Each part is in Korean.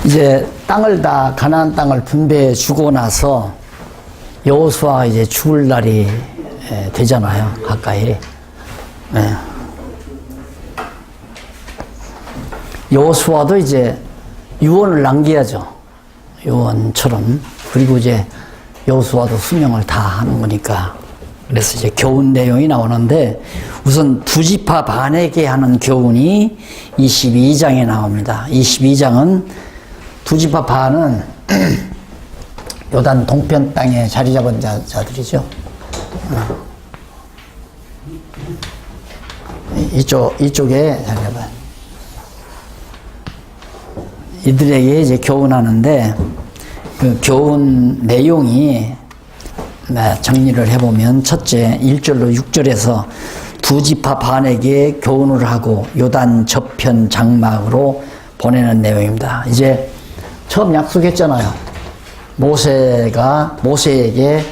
이제 땅을 다 가나안 땅을 분배해 주고 나서 여호수아가 이제 죽을 날이 되잖아요. 가까이. 네. 여호수아도 이제 유언을 남겨야죠. 유언처럼. 그리고 이제 여호수아도 수명을 다 하는 거니까. 그래서 이제 교훈 내용이 나오는데 우선 두 지파 반에게 하는 교훈이 22장에 나옵니다. 22장은 두 지파 반은 요단 동편 땅에 자리 잡은 자들이죠. 이쪽에 자리 잡아요. 이들에게 이제 교훈하는데 그 교훈 내용이 정리를 해보면 첫째 1절로 6절에서 두 지파 반에게 교훈을 하고 요단 저편 장막으로 보내는 내용입니다. 이제 처음 약속했잖아요. 모세에게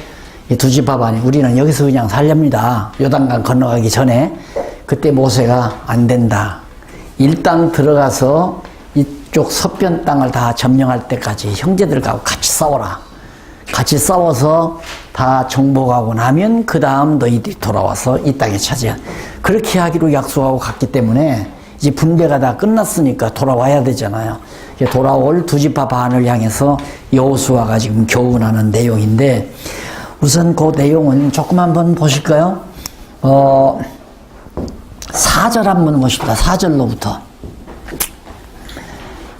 이 두 지파 반이 우리는 여기서 그냥 살렵니다. 요단강 건너가기 전에. 그때 모세가 안 된다. 일단 들어가서 이쪽 서편 땅을 다 점령할 때까지 형제들하고 같이 싸워라. 같이 싸워서 다 정복하고 나면 그 다음 너희들이 돌아와서 이 땅에 차지한. 그렇게 하기로 약속하고 갔기 때문에 이제 분배가 다 끝났으니까 돌아와야 되잖아요. 돌아올 두 지파 반을 향해서 여호수아가 지금 교훈하는 내용인데 우선 그 내용은 조금 한번 보실까요? 4절 한번 보십시다. 4절로부터.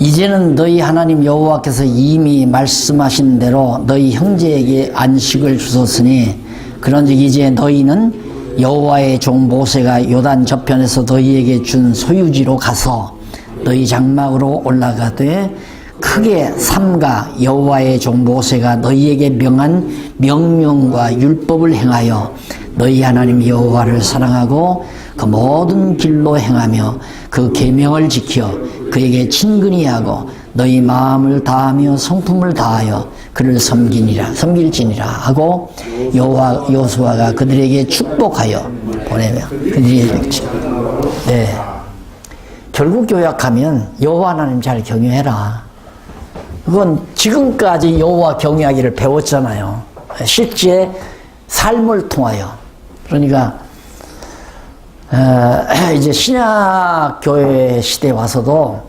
이제는 너희 하나님 여호와께서 이미 말씀하신 대로 너희 형제에게 안식을 주셨으니 그런즉 이제 너희는 여호와의 종 모세가 요단 저편에서 너희에게 준 소유지로 가서 너희 장막으로 올라가되 크게 삼가 여호와의 종 모세가 너희에게 명한 명령과 율법을 행하여 너희 하나님 여호와를 사랑하고 그 모든 길로 행하며 그 계명을 지켜 그에게 친근히 하고 너희 마음을 다하며 성품을 다하여 그를 섬길지니라 하고 여호수아가 그들에게 축복하여 보내며 그들이 네. 결국 요약하면 여호와 하나님 잘 경외해라. 그건 지금까지 여호와 경외하기를 배웠잖아요. 실제 삶을 통하여. 그러니까 이제 신약 교회 시대에 와서도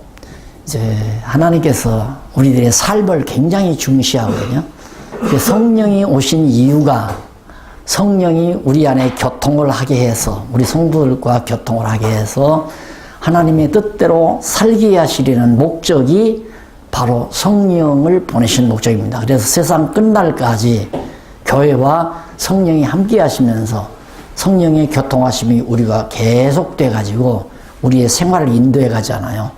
이제 하나님께서 우리들의 삶을 굉장히 중시하거든요. 성령이 오신 이유가 성령이 우리 안에 교통을 하게 해서 우리 성도들과 교통을 하게 해서 하나님의 뜻대로 살게 하시려는 목적이 바로 성령을 보내신 목적입니다. 그래서 세상 끝날까지 교회와 성령이 함께 하시면서 성령의 교통하심이 우리가 계속돼 가지고 우리의 생활을 인도해 가잖아요.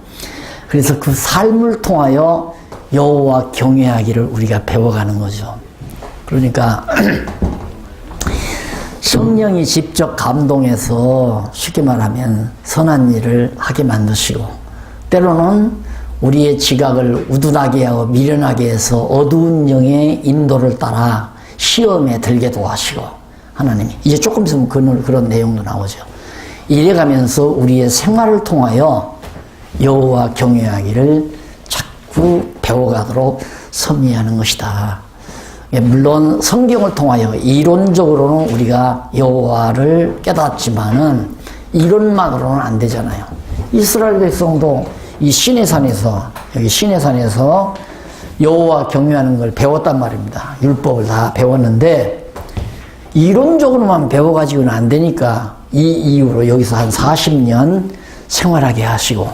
그래서 그 삶을 통하여 여호와 경외하기를 우리가 배워가는 거죠. 그러니까 성령이 직접 감동해서 쉽게 말하면 선한 일을 하게 만드시고 때로는 우리의 지각을 우둔하게 하고 미련하게 해서 어두운 영의 인도를 따라 시험에 들게도 하시고 하나님이 이제 조금 있으면 그런 내용도 나오죠. 이래가면서 우리의 생활을 통하여 여호와 경외하기를 자꾸 배워가도록 섭리하는 것이다. 물론 성경을 통하여 이론적으로는 우리가 여호와를 깨닫지만은 이론만으로는 안 되잖아요. 이스라엘 백성도 이 시내산에서 여기 시내산에서 여호와 경외하는 걸 배웠단 말입니다. 율법을 다 배웠는데 이론적으로만 배워가지고는 안 되니까 이 이후로 여기서 한 40년 생활하게 하시고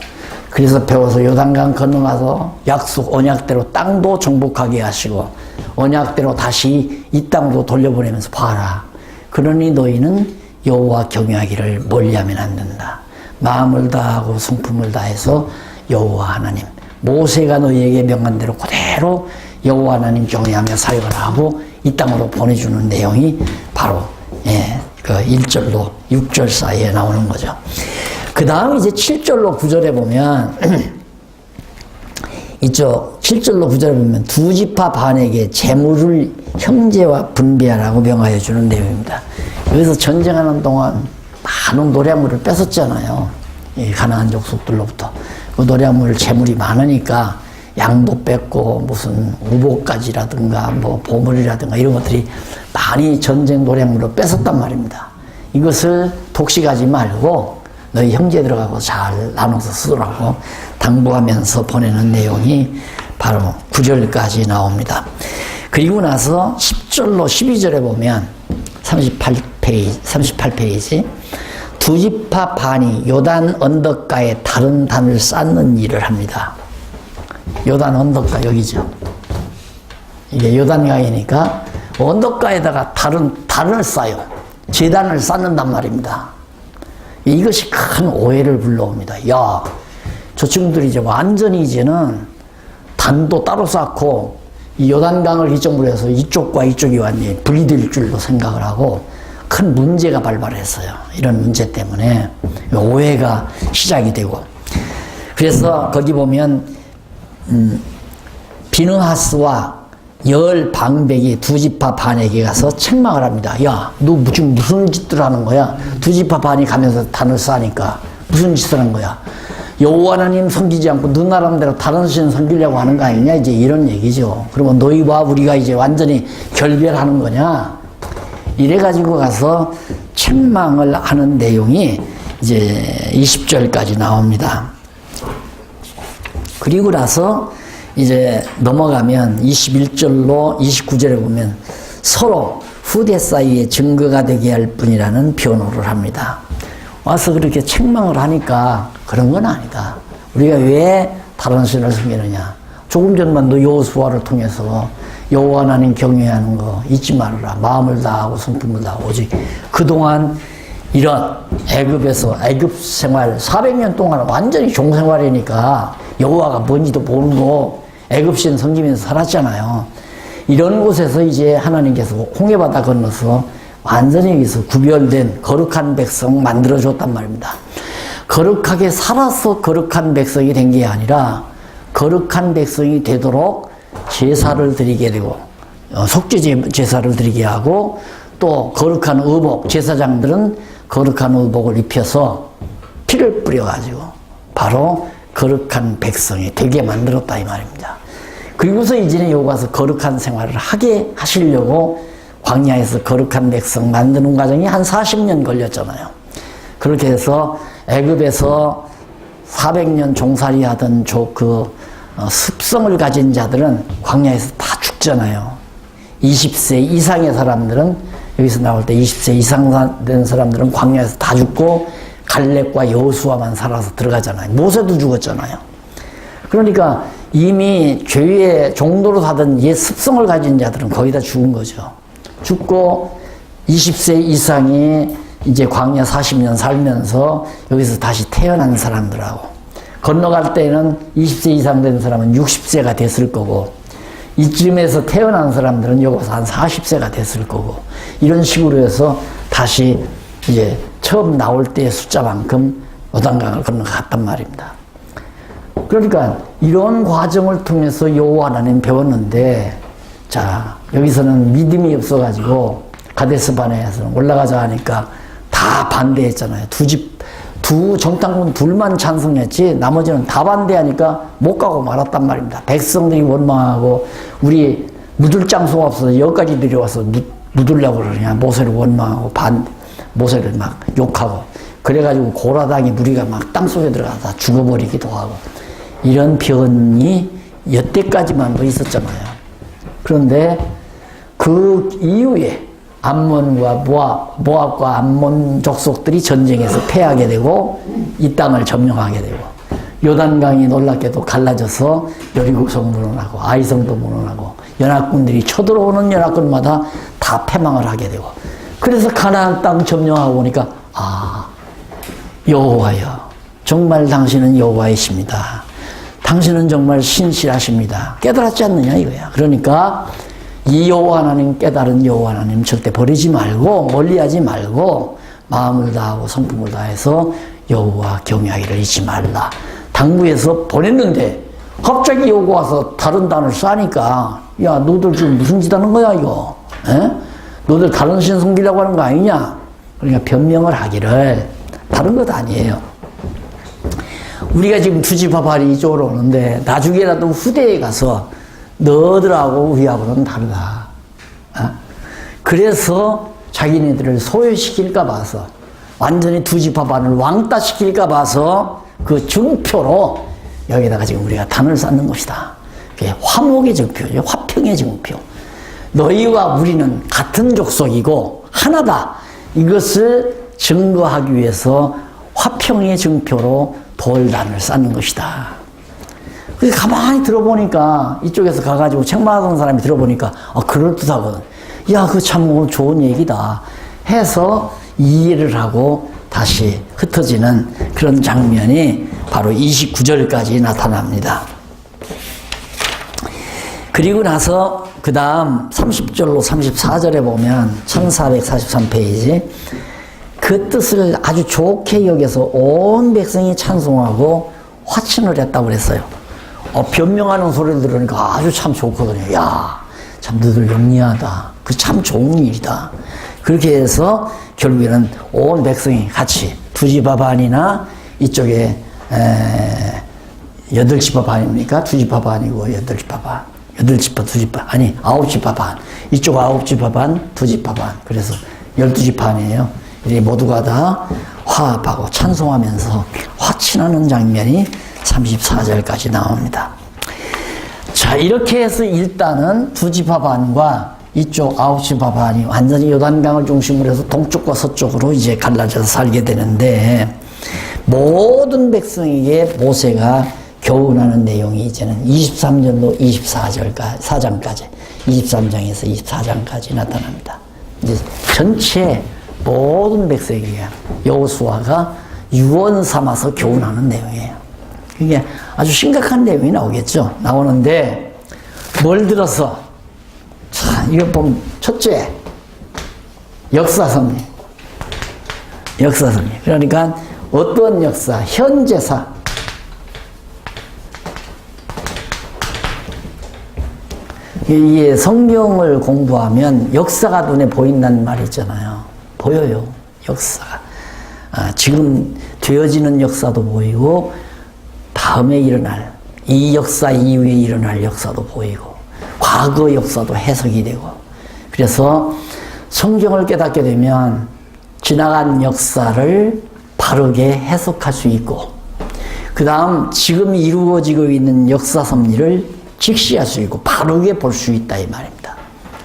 그래서 배워서 요단강 건너가서 약속 언약대로 땅도 정복하게 하시고 언약대로 다시 이 땅으로 돌려보내면서 봐라. 그러니 너희는 여호와 경외하기를 멀리하면 안 된다. 마음을 다하고 성품을 다해서 여호와 하나님 모세가 너희에게 명한 대로 그대로 여호와 하나님 경외하며 사역을 하고 이 땅으로 보내주는 내용이 바로 그 1절로 6절 사이에 나오는 거죠. 그 다음 이제 7절로 9절에 보면 이쪽 7절로 9절에 보면 두 지파 반에게 재물을 형제와 분배하라고 명하여 주는 내용입니다. 여기서 전쟁하는 동안 많은 노량물을 뺏었잖아요. 이 가나안 족속들로부터. 그 노량물 재물이 많으니까 양도 뺏고 무슨 우복까지라든가 뭐 보물이라든가 이런 것들이 많이 전쟁 노략물로 뺏었단 말입니다. 이것을 독식하지 말고 너희 형제들하고 잘 나눠서 쓰라고 당부하면서 보내는 내용이 바로 9절까지 나옵니다. 그리고 나서 10절로 12절에 보면 38페이지 두 지파 반이 요단 언덕가에 다른 단을 쌓는 일을 합니다. 요단 언덕가 여기죠. 이게 요단강이니까 언덕가에다가 단을 쌓아요. 제단을 쌓는단 말입니다. 이것이 큰 오해를 불러옵니다. 야, 저 친구들이 이제 완전히 이제는 단도 따로 쌓고 이 요단강을 기점으로 해서 이쪽과 이쪽이 완전히 분리될 줄로 생각을 하고 큰 문제가 발발했어요. 이런 문제 때문에 오해가 시작이 되고, 그래서 거기 보면 비느하스와 열 방백이 두 지파 반에게 가서 책망을 합니다. 야, 너 지금 무슨 짓을 하는 거야? 두 지파 반이 가면서 단을 쌓으니까 무슨 짓을 하는 거야? 여호와 하나님 섬기지 않고 너 나름대로 다른 신 섬기려고 하는 거 아니냐? 이제 이런 얘기죠. 그러면 너희와 우리가 이제 완전히 결별하는 거냐? 이래가지고 가서 책망을 하는 내용이 이제 20절까지 나옵니다. 그리고 나서 이제 넘어가면 21절로 29절에 보면 서로 후대 사이에 증거가 되게 할 뿐이라는 변호를 합니다. 와서 그렇게 책망을 하니까 그런 건 아니다. 우리가 왜 다른 신을 섬기느냐. 조금 전만 너 여호수아를 통해서 여호와 하나님 경외하는 거 잊지 말아라. 마음을 다하고 성품을 다하고. 오직 그동안 이런 애굽에서 애굽 생활 400년 동안 완전히 종생활이니까 여호와가 뭔지도 모르고 애굽신 섬기면서 살았잖아요. 이런 곳에서 이제 하나님께서 홍해바다 건너서 완전히 여기서 구별된 거룩한 백성 만들어줬단 말입니다. 거룩하게 살아서 거룩한 백성이 된 게 아니라 거룩한 백성이 되도록 제사를 드리게 되고 속죄 제사를 드리게 하고 또 거룩한 의복, 제사장들은 거룩한 의복을 입혀서 피를 뿌려가지고 바로 거룩한 백성이 되게 만들었다 이 말입니다. 그리고서 이제는 여기 와서 거룩한 생활을 하게 하시려고 광야에서 거룩한 백성 만드는 과정이 한 40년 걸렸잖아요. 그렇게 해서 애굽에서 400년 종살이 하던 습성을 가진 자들은 광야에서 다 죽잖아요. 20세 이상의 사람들은 여기서 나올 때 20세 이상 된 사람들은 광야에서 다 죽고 갈렙과 여호수아만 살아서 들어가잖아요. 모세도 죽었잖아요. 그러니까 이미 죄의 종도로 사던 옛 습성을 가진 자들은 거의 다 죽은 거죠. 죽고 20세 이상이 이제 광야 40년 살면서 여기서 다시 태어난 사람들하고 건너갈 때는 20세 이상 된 사람은 60세가 됐을 거고 이쯤에서 태어난 사람들은 여기서 한 40세가 됐을 거고 이런 식으로 해서 다시 이제 처음 나올 때의 숫자만큼 요단강을 건너갔단 말입니다. 그러니까 이런 과정을 통해서 여호와 하나님 배웠는데 자 여기서는 믿음이 없어가지고 가데스 바네아에서는 올라가자 하니까 다 반대했잖아요. 두 정탐꾼 둘만 찬성했지 나머지는 다 반대하니까 못 가고 말았단 말입니다. 백성들이 원망하고 우리 묻을 장소가 없어서 여기까지 내려와서 묻으려고 그러냐. 모세를 원망하고 모세를 막 욕하고 그래가지고 고라당이 무리가 막 땅속에 들어가서 죽어버리기도 하고 이런 변이 여태까지만 있었잖아요. 그런데 그 이후에 암몬과 모압과 암몬 족속들이 전쟁에서 패하게 되고 이 땅을 점령하게 되고 요단강이 놀랍게도 갈라져서 여리고성 무너나고 아이성도 무너나고 연합군들이 쳐들어오는 연합군마다 다 패망을 하게 되고 그래서 가나안 땅 점령하고 보니까 여호와여 정말 당신은 여호와이십니다. 당신은 정말 신실하십니다. 깨달았지 않느냐 이거야. 그러니까 이 여호와 하나님 깨달은 여호와 하나님 절대 버리지 말고 멀리하지 말고 마음을 다하고 성품을 다해서 여호와 경외하기를 잊지 말라. 당부해서 보냈는데 갑자기 여기 와서 다른 단을 싸니까 야 너들 지금 무슨 짓 하는 거야 이거? 에? 너들 다른 신 섬기려고 하는 거 아니냐? 그러니까 변명을 하기를 다른 것 아니에요. 우리가 지금 투지파발이 이쪽으로 오는데 나중에라도 후대에 가서 너들하고 우리하고는 다르다. 그래서 자기네들을 소외시킬까 봐서 완전히 투지파반을 왕따시킬까 봐서 그 증표로 여기다가 지금 우리가 단을 쌓는 것이다. 그게 화목의 증표죠. 화평의 증표. 너희와 우리는 같은 족속이고 하나다. 이것을 증거하기 위해서 화평의 증표로 돌단을 쌓는 것이다. 그래서 가만히 들어보니까 이쪽에서 가가지고 책망하던 사람이 들어보니까 그럴듯하거든. 야, 그거 참 좋은 얘기다 해서 이해를 하고 다시 흩어지는 그런 장면이 바로 29절까지 나타납니다. 그리고 나서 그 다음 30절로 34절에 보면 1443페이지 그 뜻을 아주 좋게 여겨서 온 백성이 찬송하고 화친을 했다고 그랬어요. 변명하는 소리를 들으니까 아주 참 좋거든요. 야, 참 너들 영리하다. 그 참 좋은 일이다. 그렇게 해서 결국에는 온 백성이 같이 두지파반이나 이쪽에 8지파반 아닙니까? 두지파반이고 8지파반. 8지파, 두지파. 아니, 9지파반. 이쪽 9지파반, 두지파반. 그래서 12지파네요. 이 모두가 다 화합하고 찬송하면서 화친하는 장면이 34절까지 나옵니다. 자, 이렇게 해서 일단은 두지파반과 이쪽 9지파반이 완전히 요단강을 중심으로 해서 동쪽과 서쪽으로 이제 갈라져서 살게 되는데 모든 백성에게 모세가 교훈하는 내용이 이제는 23절로 4장까지 23장에서 24장까지 나타납니다. 이제 전체 모든 백성에게 여호수아가 유언 삼아서 교훈하는 내용이에요. 이게 아주 심각한 내용이 나오는데 뭘 들어서 자, 이거 보면 첫째 역사섭리. 그러니까 어떤 역사, 현재사. 이 성경을 공부하면 역사가 눈에 보인다는 말이 있잖아요. 보여요, 역사가. 지금 되어지는 역사도 보이고 다음에 일어날, 이 역사 이후에 일어날 역사도 보이고 과거 역사도 해석이 되고 그래서 성경을 깨닫게 되면 지나간 역사를 바르게 해석할 수 있고 그 다음 지금 이루어지고 있는 역사 섭리를 직시할 수 있고 바르게 볼 수 있다 이 말입니다.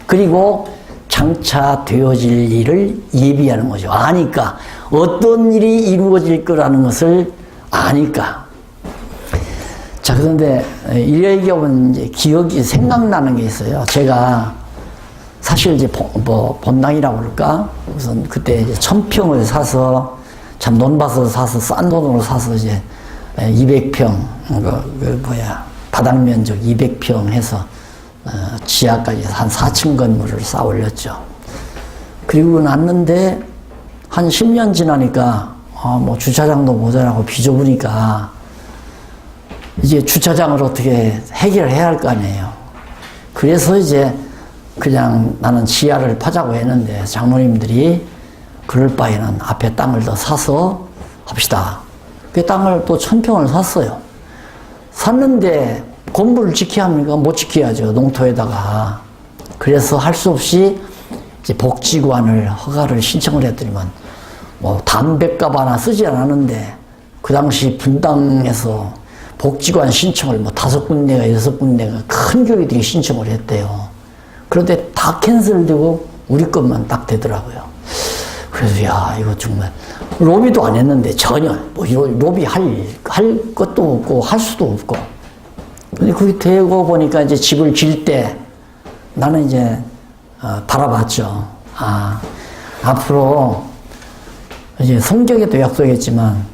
그리고 장차 되어질 일을 예비하는 거죠. 아니까 어떤 일이 이루어질 거라는 것을 아니까. 자, 그런데 이 얘기하면 이제 기억이 생각나는 게 있어요. 제가 사실 이제 본당이라고 그럴까? 우선 그때 이제 1000평을 사서 참 논밭을 사서 싼 돈으로 사서 이제 200평 바닥 면적 200평 해서 지하까지 한 4층 건물을 쌓아 올렸죠. 그리고 났는데 한 10년 지나니까 주차장도 모자라고 비좁으니까 이제 주차장을 어떻게 해결해야 할 거 아니에요. 그래서 이제 그냥 나는 지하를 파자고 했는데 장로님들이 그럴 바에는 앞에 땅을 더 사서 합시다. 그 땅을 또 1000평을 샀어요. 샀는데 건물을 지켜야 합니까? 못 지켜야죠. 농토에다가. 그래서 할 수 없이 이제 복지관을 허가를 신청을 했더니만 담배값 하나 쓰지 않았는데 그 당시 분당에서 복지관 신청을 5군데가 6군데가 큰 교회들이 신청을 했대요. 그런데 다 캔슬되고 우리 것만 딱 되더라고요. 그래서 야, 이거 정말 로비도 안 했는데 전혀 로비 할 것도 없고 할 수도 없고. 근데 그게 되고 보니까 이제 집을 질 때 나는 이제 바라봤죠. 앞으로 이제 성경에도 약속했지만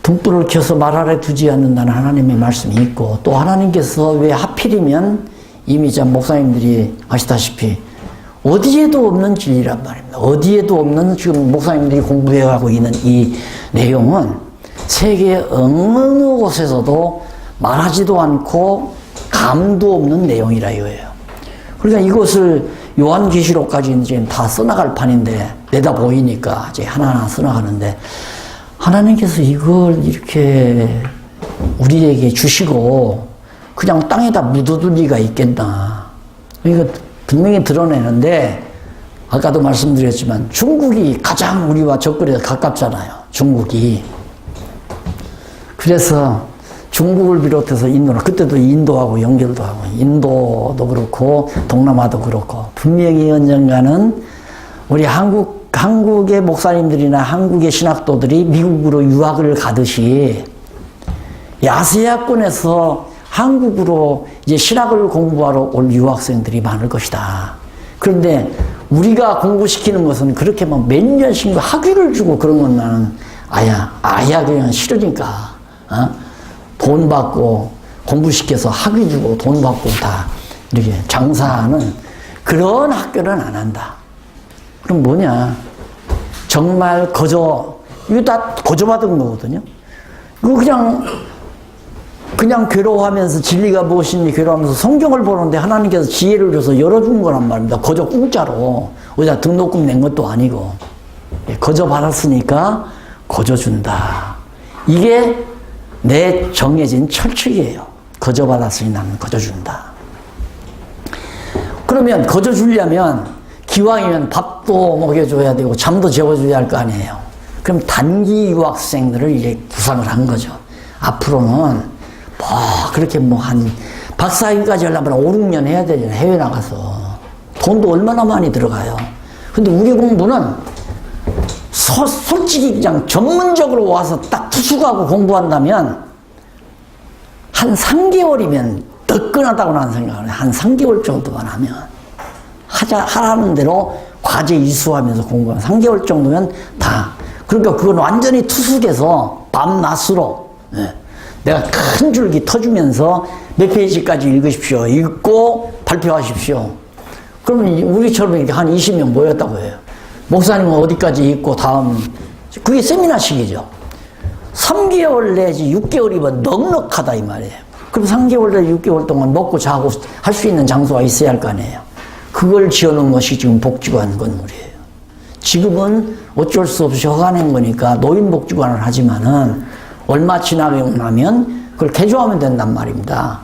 등불을 켜서 말 아래 두지 않는다는 하나님의 말씀이 있고 또 하나님께서 왜 하필이면 이미 참 목사님들이 아시다시피 어디에도 없는 진리란 말입니다. 어디에도 없는 지금 목사님들이 공부해가고 있는 이 내용은 세계 어느 곳에서도 말하지도 않고 감도 없는 내용이라 이거예요. 그러니까 이것을 요한계시록까지 이제 다 써나갈 판인데 내다 보이니까 이제 하나하나 써나가는데 하나님께서 이걸 이렇게 우리에게 주시고 그냥 땅에다 묻어둘 리가 있겠나. 이거 분명히 드러내는데 아까도 말씀드렸지만 중국이 가장 우리와 접거리가 가깝잖아요. 중국이. 그래서 중국을 비롯해서 인도나 그때도 인도하고 연결도 하고 인도도 그렇고 동남아도 그렇고 분명히 언젠가는 우리 한국의 목사님들이나 한국의 신학도들이 미국으로 유학을 가듯이 아시아권에서 한국으로 이제 신학을 공부하러 올 유학생들이 많을 것이다. 그런데 우리가 공부시키는 것은 그렇게 뭐 몇 년씩 학위를 주고 그런 건 나는 아야 그냥 싫으니까 돈 받고 공부시켜서 학위 주고 돈 받고 다 이렇게 장사하는 그런 학교는 안 한다. 그럼 뭐냐? 정말 이거 다 거저받은 거거든요. 이거 그냥 괴로워하면서 진리가 무엇인지 괴로워하면서 성경을 보는데 하나님께서 지혜를 줘서 열어준 거란 말입니다. 거저 공짜로. 어디다 등록금 낸 것도 아니고. 거저 받았으니까 거저 준다. 이게 내 정해진 철칙이에요. 거저 받았으니 나는 거저 준다. 그러면 거저 주려면 기왕이면 밥도 먹여줘야 되고 잠도 재워줘야 할 거 아니에요. 그럼 단기 유학생들을 이제 구상을 한 거죠. 앞으로는 그렇게 한 박사학위까지 하려면 5, 6년 해야 되잖아요. 해외 나가서. 돈도 얼마나 많이 들어가요. 근데 우리 공부는 솔직히 그냥 전문적으로 와서 딱 투숙하고 공부한다면 한 3개월이면 뜨끈하다고 나는 생각을 해요. 한 3개월 정도만 하면. 하라는 대로 과제 이수하면서 공부하면 3개월 정도면 다. 그러니까 그건 완전히 투숙해서 밤낮으로. 내가 큰 줄기 터주면서 몇 페이지까지 읽으십시오. 읽고 발표하십시오. 그러면 우리처럼 이렇게 한 20명 모였다고 해요. 목사님은 어디까지 읽고 다음, 그게 세미나식이죠. 3개월 내지 6개월이면 넉넉하다 이 말이에요. 그럼 3개월 내지 6개월 동안 먹고 자고 할 수 있는 장소가 있어야 할 거 아니에요. 그걸 지어놓은 것이 지금 복지관 건물이에요. 지금은 어쩔 수 없이 허가낸 거니까 노인복지관을 하지만은 얼마 지나고 나면 그걸 개조하면 된단 말입니다.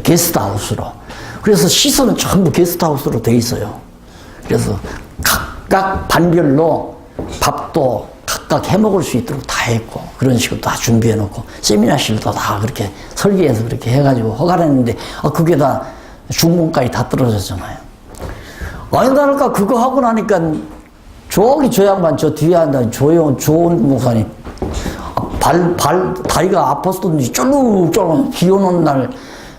게스트하우스로. 그래서 시설은 전부 게스트하우스로 돼 있어요. 그래서 각각 반별로 밥도 각각 해먹을 수 있도록 다 했고 그런 식으로 다 준비해 놓고 세미나실도 다 그렇게 설계해서 그렇게 해가지고 허가를 했는데 그게 다 중공까지 다 떨어졌잖아요. 아니다랄까 그거 하고 나니까 저기 저 양반 저 뒤에 앉아 좋은 목사님 다리가 아팠었는지 쫄룩쫄룩 비 오는 날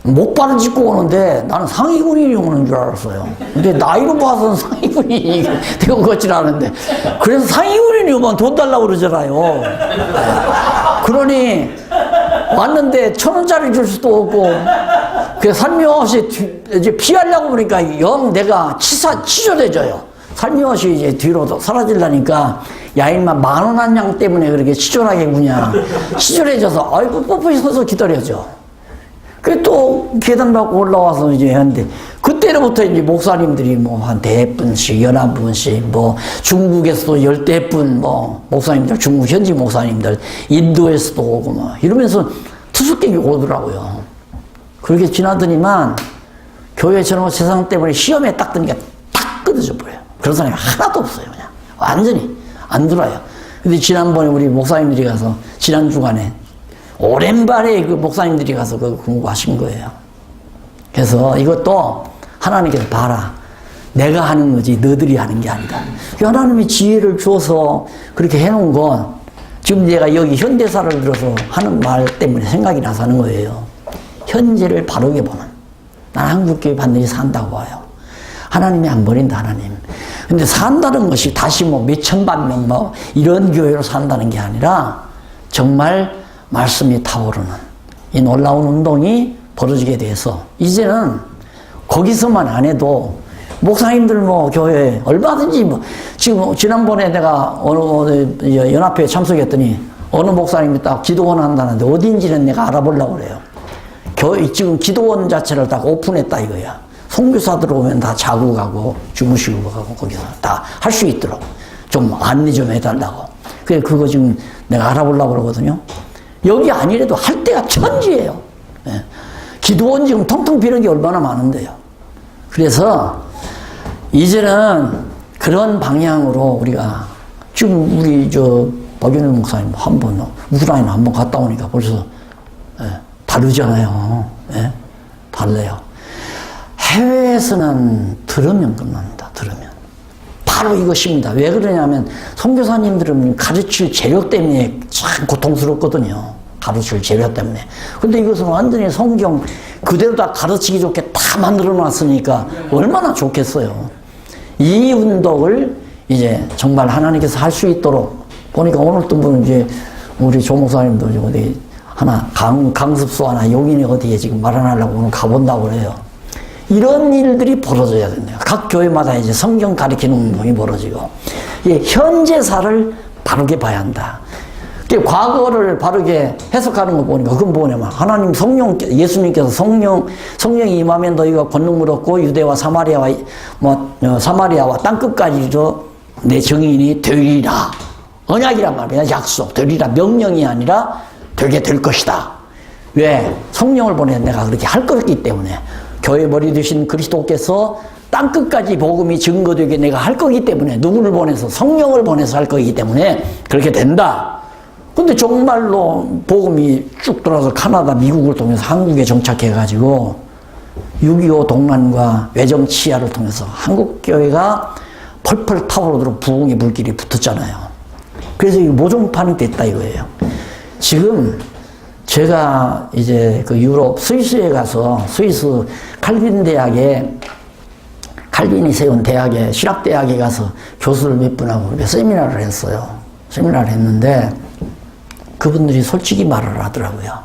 목발을 짚고 오는데 나는 상위군인이 오는 줄 알았어요. 근데 나이로 봐서는 상위군인이 되고 걷질 않은데 그래서 상위군인이 오면 돈 달라고 그러잖아요. 그러니 왔는데 1,000원짜리 줄 수도 없고 그래서 살며시 이제 피하려고 보니까 영 내가 치졸해져요. 살며시 이제 뒤로 사라지려니까 야 인마 10,000원 한 양 때문에 그렇게 치졸하게 구냐. 치졸해져서 아이고 뻣뻣이 서서 기다려줘. 그 또 계단 밟고 올라와서 이제 했는데 그때로부터 이제 목사님들이 한 100분씩 11분씩 중국에서도 10대분 목사님들 중국 현지 목사님들 인도에서도 오고 이러면서 투숙객이 오더라고요. 그렇게 지나더니만 교회 저런 세상 때문에 시험에 딱 드니까 딱 끊어져 버려요. 그런 사람이 하나도 없어요. 그냥 완전히 안 들어요. 근데 지난번에 우리 목사님들이 가서 지난 주간에 오랜만에 그 목사님들이 가서 그 공부하신 거예요. 그래서 이것도 하나님께서 봐라. 내가 하는 거지 너희들이 하는 게 아니다. 하나님이 지혜를 줘서 그렇게 해놓은 건 지금 내가 여기 현대사를 들어서 하는 말 때문에 생각이 나서 하는 거예요. 현재를 바르게 보는. 난 한국교회 반드시 산다고 봐요. 하나님이 안 버린다 하나님. 근데 산다는 것이 다시 몇천만 명 이런 교회로 산다는 게 아니라 정말 말씀이 타오르는 이 놀라운 운동이 벌어지게 돼서 이제는 거기서만 안 해도 목사님들 교회 얼마든지 지금 지난번에 내가 어느 연합회에 참석했더니 어느 목사님이 딱 기도원 한다는데 어딘지는 내가 알아보려고 그래요. 지금 기도원 자체를 딱 오픈했다 이거야. 선교사들 오면 다 자고 가고 주무시고 가고 거기서 다 할 수 있도록 좀 안내 좀 해달라고. 그거 지금 내가 알아보려고 그러거든요. 여기 아니래도 할 때가 천지예요. 예. 기도원 지금 통통 비는 게 얼마나 많은데요. 그래서 이제는 그런 방향으로 우리가 지금 우리 박윤일 목사님 한번 우크라이나 한번 갔다 오니까 벌써 다르잖아요. 예? 달라요. 해외에서는 들으면 끝납니다. 들으면. 바로 이것입니다. 왜 그러냐면 선교사님들은 가르칠 재료 때문에 참 고통스럽거든요. 가르칠 재료 때문에. 근데 이것은 완전히 성경 그대로 다 가르치기 좋게 다 만들어 놨으니까 얼마나 좋겠어요. 이 운동을 이제 정말 하나님께서 할 수 있도록 보니까 오늘 또 분은 이제 우리 조 목사님도 어디 하나 강습소 하나 용인에 어디에 지금 마련하려고 오늘 가본다고 그래요. 이런 일들이 벌어져야 된대요. 각 교회마다 이제 성경 가리키는 운동이 벌어지고, 예, 현재사를 바르게 봐야 한다. 과거를 바르게 해석하는 거 보니까 그건 뭐냐면 하나님 예수님께서 성령이 임하면 너희가 권능을 얻고 유대와 사마리아와 땅끝까지도 내 증인이 되리라. 언약이란 말이야. 약속. 되리라. 명령이 아니라 되게 될 것이다. 왜? 성령을 보내 내가 그렇게 할 거기 때문에. 교회 머리 되신 그리스도께서 땅끝까지 복음이 증거되게 내가 할 거기 때문에 누구를 보내서 성령을 보내서 할 거기 때문에 그렇게 된다. 근데 정말로 복음이 쭉 돌아서 카나다, 미국을 통해서 한국에 정착해가지고 6.25 동란과 외정 치하를 통해서 한국교회가 펄펄 타오르도록 부흥의 불길이 붙었잖아요. 그래서 이 모종판이 됐다 이거예요. 지금 제가 이제 그 유럽 스위스에 가서 스위스 칼빈 대학에 칼빈이 세운 대학에 신학대학에 가서 교수를 몇 분하고 세미나를 했어요. 세미나를 했는데 그분들이 솔직히 말을 하더라고요.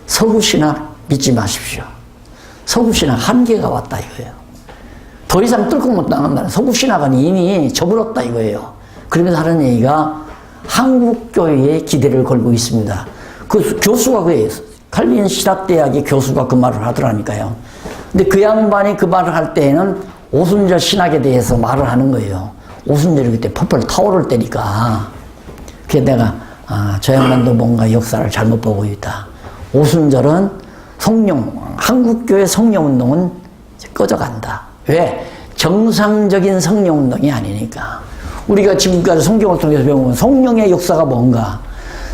서구신학 믿지 마십시오. 서구신학 한계가 왔다 이거예요. 더 이상 뚫고 못 나간다는 서구신학은 이미 저물었다 이거예요. 그러면서 하는 얘기가 한국교회에 기대를 걸고 있습니다. 그 교수가 칼빈 신학대학의 교수가 그 말을 하더라니까요. 근데 그 양반이 그 말을 할 때에는 오순절 신학에 대해서 말을 하는 거예요. 오순절이 그때 펄펄 타오를 때니까. 그래서 내가 저 양반도 뭔가 역사를 잘못 보고 있다. 오순절은 한국교회 성령운동은 꺼져간다. 왜? 정상적인 성령운동이 아니니까. 우리가 지금까지 성경을 통해서 배우면 성령의 역사가 뭔가?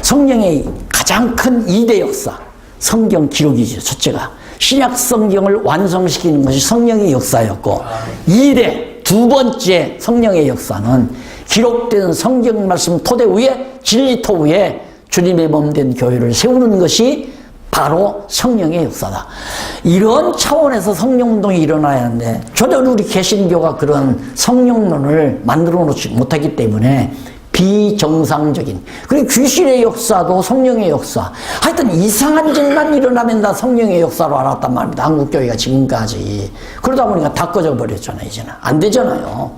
성령의 가장 큰 2대 역사. 성경 기록이죠, 첫째가. 신약 성경을 완성시키는 것이 성령의 역사였고, 2대, 두 번째 성령의 역사는 기록된 성경 말씀 토대 위에 진리토 위에 주님의 몸된 교회를 세우는 것이 바로 성령의 역사다. 이런 차원에서 성령운동이 일어나야 하는데 전혀 우리 개신교가 그런 성령론을 만들어 놓지 못하기 때문에 비정상적인, 그리고 귀신의 역사도 성령의 역사, 하여튼 이상한 일만 일어나면 다 성령의 역사로 알았단 말입니다. 한국교회가 지금까지. 그러다 보니까 다 꺼져버렸잖아요. 이제는 안 되잖아요.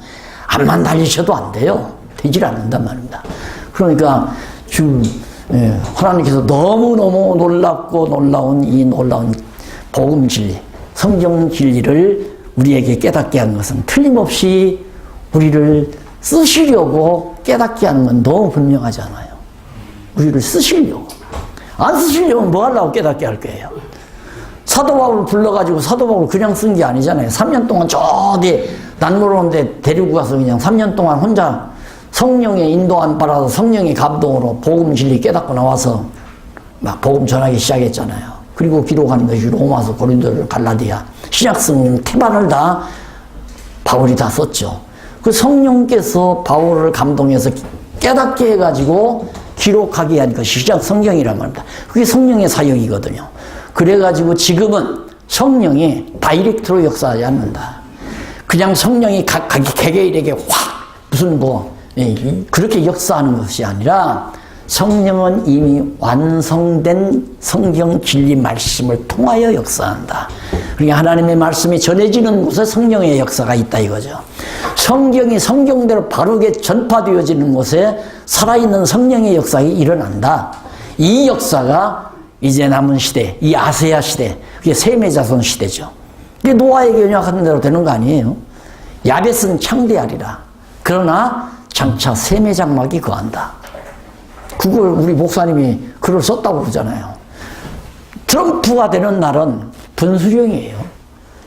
암만 달리셔도 안 돼요. 되질 않는단 말입니다. 그러니까 지금 하나님께서 너무너무 놀랍고 놀라운 이 놀라운 복음 진리, 성경 진리를 우리에게 깨닫게 한 것은 틀림없이 우리를 쓰시려고 깨닫게 하는 건 너무 분명하잖아요. 우리를 쓰시려고. 안 쓰시려면 뭐 하려고 깨닫게 할 거예요. 사도 바울을 불러가지고 사도 바울을 그냥 쓴 게 아니잖아요. 3년 동안 저 어디 난무로운데 데리고 가서 그냥 3년 동안 혼자 성령의 인도함 받아서 성령의 감동으로 복음 진리 깨닫고 나와서 막 복음 전하기 시작했잖아요. 그리고 기록한 것이 로마서, 고린도, 갈라디아, 신약 성경 태반을 다 바울이 다 썼죠. 그 성령께서 바울을 감동해서 깨닫게 해가지고 기록하게 한 것이 신약 성경이란 말입니다. 그게 성령의 사역이거든요. 그래가지고 지금은 성령이 다이렉트로 역사하지 않는다. 그냥 성령이 각기 개개인에게 확 무슨 그렇게 역사하는 것이 아니라 성령은 이미 완성된 성경 진리 말씀을 통하여 역사한다. 그러니까 하나님의 말씀이 전해지는 곳에 성령의 역사가 있다 이거죠. 성경이 성경대로 바르게 전파되어지는 곳에 살아있는 성령의 역사가 일어난다. 이 역사가 이제 남은 시대, 이 아세아 시대, 그게 셈의 자손 시대죠. 이게 노아에게 언약한 대로 되는 거 아니에요? 야벳은 창대하리라. 그러나 장차 셈의 장막이 거한다. 그걸 우리 목사님이 글을 썼다고 그러잖아요. 트럼프가 되는 날은 분수령이에요.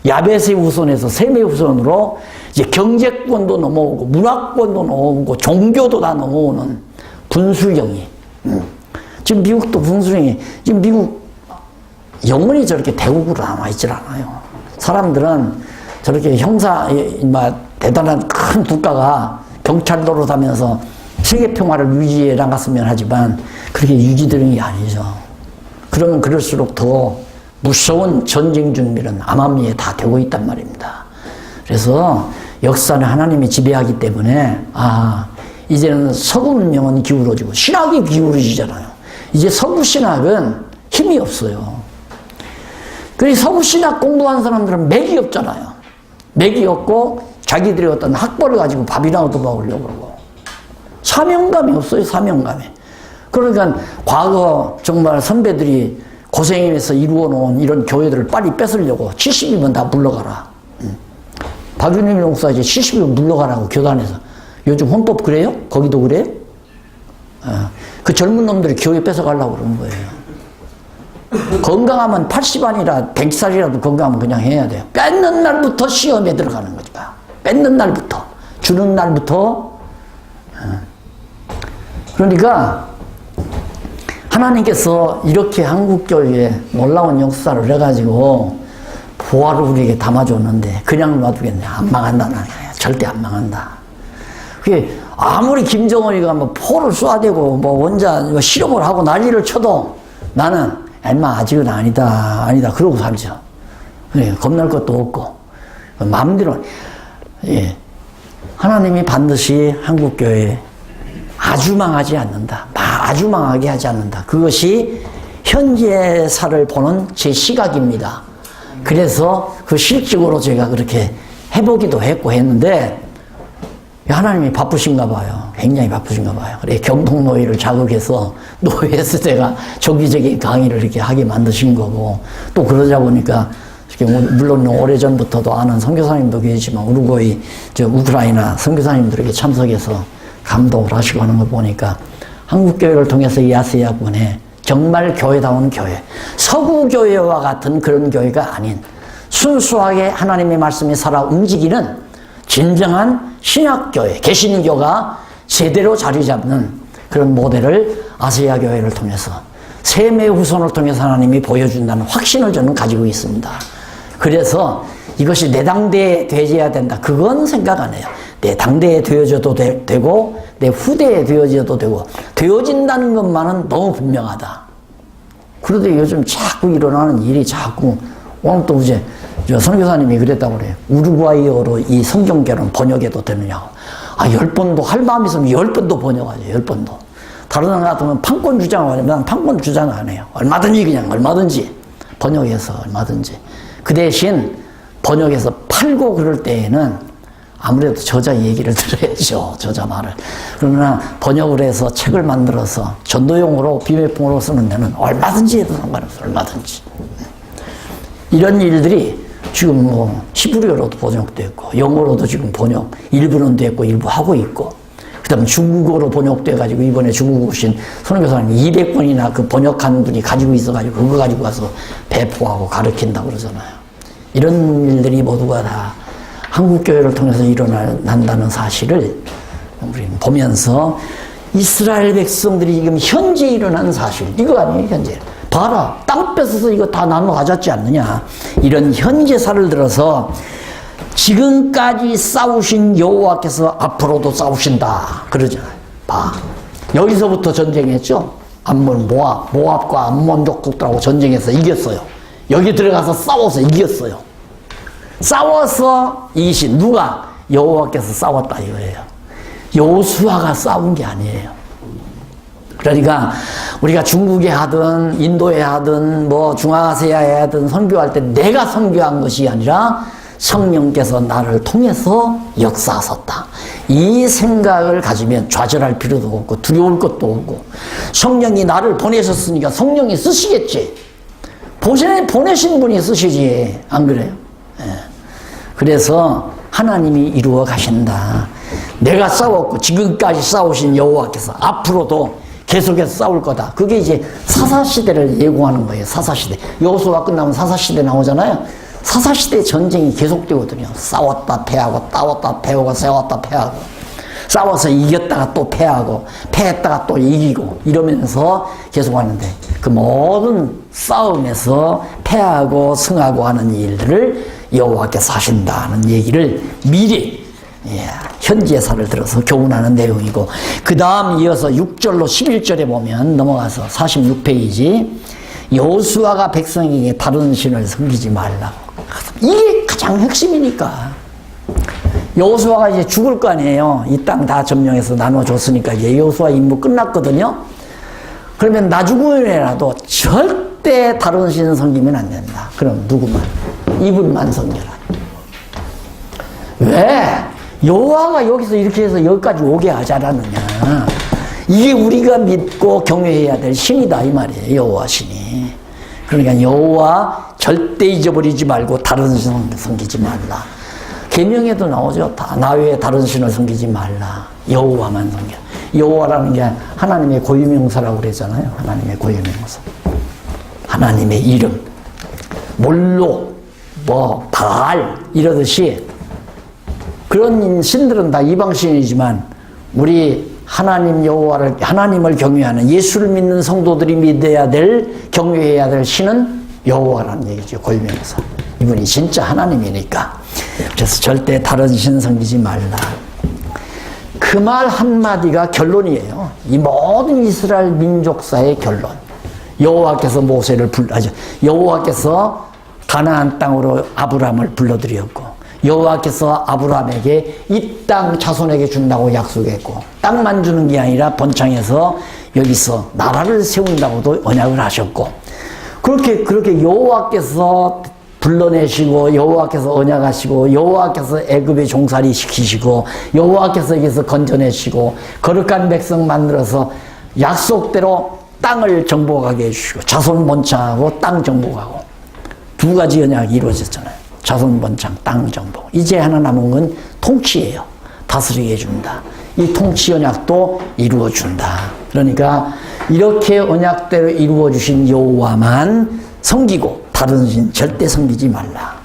야베스 우선에서 세계 우선으로 이제 경제권도 넘어오고 문화권도 넘어오고 종교도 다 넘어오는 분수령이. 지금 미국도 분수령이, 지금 미국 영원히 저렇게 대국으로 남아있질 않아요. 사람들은 저렇게 대단한 큰 국가가 경찰 노릇하면서 세계 평화를 유지해 나갔으면 하지만 그렇게 유지되는 게 아니죠. 그러면 그럴수록 더 무서운 전쟁 준비는 암암리에 다 되고 있단 말입니다. 그래서 역사는 하나님이 지배하기 때문에 이제는 서구 문명은 기울어지고 신학이 기울어지잖아요. 이제 서구 신학은 힘이 없어요. 그래서 서구 신학 공부한 사람들은 맥이 없잖아요. 맥이 없고 자기들이 어떤 학벌을 가지고 밥이나 얻어먹으려고 그러고 사명감이 없어요. 사명감이. 그러니까 과거 정말 선배들이 고생해서 이루어놓은 이런 교회들을 빨리 뺏으려고 70이면 다 물러가라. 박윤희 목사 이제 70이면 물러가라고 교단에서. 요즘 헌법 그래요? 거기도 그래요? 그 젊은 놈들이 교회 뺏어가려고 그러는 거예요. 건강하면 80 아니라 100살이라도 건강하면 그냥 해야 돼요. 뺏는 날부터 시험에 들어가는 거니까. 뺏는 날부터. 주는 날부터. 그러니까 하나님께서 이렇게 한국교회에 놀라운 역사를 해가지고 보화를 우리에게 담아줬는데 그냥 놔두겠네. 안 망한다는 거예요. 절대 안 망한다. 그게 아무리 김정은이가 뭐 포를 쏴대고 뭐 원자 실험을 하고 난리를 쳐도 나는 엄마 아직은 아니다 그러고 살죠. 그래, 겁날 것도 없고 마음대로. 예. 하나님이 반드시 한국교회 아주 망하지 않는다. 아주 망하게 하지 않는다. 그것이 현재사를 보는 제 시각입니다. 그래서 그 실직으로 제가 그렇게 해보기도 했고 했는데 하나님이 바쁘신가 봐요. 굉장히 바쁘신가 봐요. 그래 경통노예를 자극해서 노예에서 제가 정기적인 강의를 이렇게 하게 만드신 거고 또 그러자 보니까 물론 오래전부터도 아는 선교사님도 계시지만 우루과이 우크라이나 선교사님들에게 참석해서 감동을 하시고 하는 걸 보니까 한국교회를 통해서 이 아시아권에 정말 교회다운 교회, 서구교회와 같은 그런 교회가 아닌 순수하게 하나님의 말씀이 살아 움직이는 진정한 신학교회, 개신교가 제대로 자리 잡는 그런 모델을 아시아 교회를 통해서 셈의 후손을 통해서 하나님이 보여준다는 확신을 저는 가지고 있습니다. 그래서 이것이 내 당대에 되어야 된다. 그건 생각 안 해요. 내 당대에 되어져도 되고 내 후대에 되어져도 되고 되어진다는 것만은 너무 분명하다. 그런데 요즘 자꾸 일어나는 일이 자꾸 오늘 또 이제 선교사님이 그랬다고 그래요. 우루과이어로 이 성경계는 번역해도 되느냐고. 10번도 할 마음 있으면 10번도 번역하죠. 10번도. 다른 나라 같으면 판권 주장을 하면 난 판권 주장 안 해요. 얼마든지 번역해서 얼마든지. 그 대신 번역해서 팔고 그럴 때에는 아무래도 저자 얘기를 들어야죠. 저자 말을. 그러나 번역을 해서 책을 만들어서 전도용으로 비매품으로 쓰는 데는 얼마든지 해도 상관없어요. 얼마든지. 이런 일들이 지금 뭐 히브리어로도 번역됐고 영어로도 지금 번역 일부는 됐고 일부 하고 있고 그 다음에 중국어로 번역돼가지고 이번에 중국 오신 선교사님 200번이나 그 번역한 분이 가지고 있어가지고 그거 가지고 가서 배포하고 가르친다고 그러잖아요. 이런 일들이 모두가 다 한국교회를 통해서 일어난다는 사실을 우리는 보면서 이스라엘 백성들이 지금 현재 일어난 사실, 이거 아니에요, 현재. 봐라, 땅 뺏어서 이거 다 나눠 가졌지 않느냐. 이런 현재사를 들어서 지금까지 싸우신 여호와께서 앞으로도 싸우신다. 그러잖아요. 봐. 여기서부터 전쟁했죠? 모압과 암몬 족속들하고 전쟁해서 이겼어요. 여기 들어가서 싸워서 이겼어요. 싸워서 이기신 누가? 여호와께서 싸웠다 이거예요. 여호수아가 싸운 게 아니에요. 그러니까 우리가 중국에 하든 인도에 하든 뭐 중앙아시아에 하든 선교할 때 내가 선교한 것이 아니라 성령께서 나를 통해서 역사하셨다. 이 생각을 가지면 좌절할 필요도 없고 두려울 것도 없고 성령이 나를 보내셨으니까 성령이 쓰시겠지. 보내신 분이 쓰시지. 안 그래요? 예. 그래서 하나님이 이루어 가신다. 내가 싸웠고 지금까지 싸우신 여호와께서 앞으로도 계속해서 싸울 거다. 그게 이제 사사시대를 예고하는 거예요. 사사시대. 여호수아 끝나면 사사시대 나오잖아요. 사사시대 전쟁이 계속되거든요. 싸웠다 패하고, 싸웠다 패하고, 싸웠다 패하고. 싸워서 이겼다가 또 패하고, 패했다가 또 이기고, 이러면서 계속 하는데, 그 모든 싸움에서 패하고 승하고 하는 일들을 여호와께서 하신다는 얘기를 미리, 현지예사를 들어서 교훈하는 내용이고, 그 다음 이어서 6절로 11절에 보면 넘어가서 46페이지, 여호수아가 백성에게 다른 신을 섬기지 말라고. 이게 가장 핵심이니까. 여호수아가 이제 죽을 거 아니에요. 이 땅 다 점령해서 나눠줬으니까 이제 여호수아 임무 끝났거든요. 그러면 나 죽으면이라도 절대 다른 신 섬기면 안 된다. 그럼 누구만? 이분만 섬겨라. 왜? 여호와가 여기서 이렇게 해서 여기까지 오게 하지 않았느냐. 이게 우리가 믿고 경외해야 될 신이다 이 말이에요. 여호와 신이. 그러니까 여호와 절대 잊어버리지 말고 다른 신 섬기지 말라. 계명에도 나오죠. 나 외에 다른 신을 섬기지 말라. 여호와만 섬겨. 여호와라는 게 하나님의 고유명사라고 그러잖아요. 하나님의 고유명사. 하나님의 이름. 몰록, 바알 이러듯이 그런 신들은 다 이방신이지만 우리 하나님 여호와를 하나님을 경외하는 예수를 믿는 성도들이 믿어야 될 경외해야 될 신은 여호와라는 얘기죠. 고유명사. 이분이 진짜 하나님이니까. 그래서 절대 다른 신 섬기지 말라. 그 말 한마디가 결론이에요. 이 모든 이스라엘 민족사의 결론. 여호와께서 모세를 여호와께서 가나안 땅으로 아브라함을 불러들였고 여호와께서 아브라함에게 이 땅 자손에게 준다고 약속했고 땅만 주는 게 아니라 번창해서 여기서 나라를 세운다고도 언약을 하셨고 그렇게 여호와께서 불러내시고 여호와께서 언약하시고 여호와께서 애굽에 종살이 시키시고 여호와께서 여기서 건져내시고 거룩한 백성 만들어서 약속대로 땅을 정복하게 해주시고 자손 번창하고 땅 정복하고 두 가지 언약이 이루어졌잖아요. 자손 번창, 땅 정복. 이제 하나 남은 건 통치예요. 다스리게 해준다. 이 통치 언약도 이루어준다. 그러니까 이렇게 언약대로 이루어주신 여호와만 섬기고 다른 신 절대 섬기지 말라.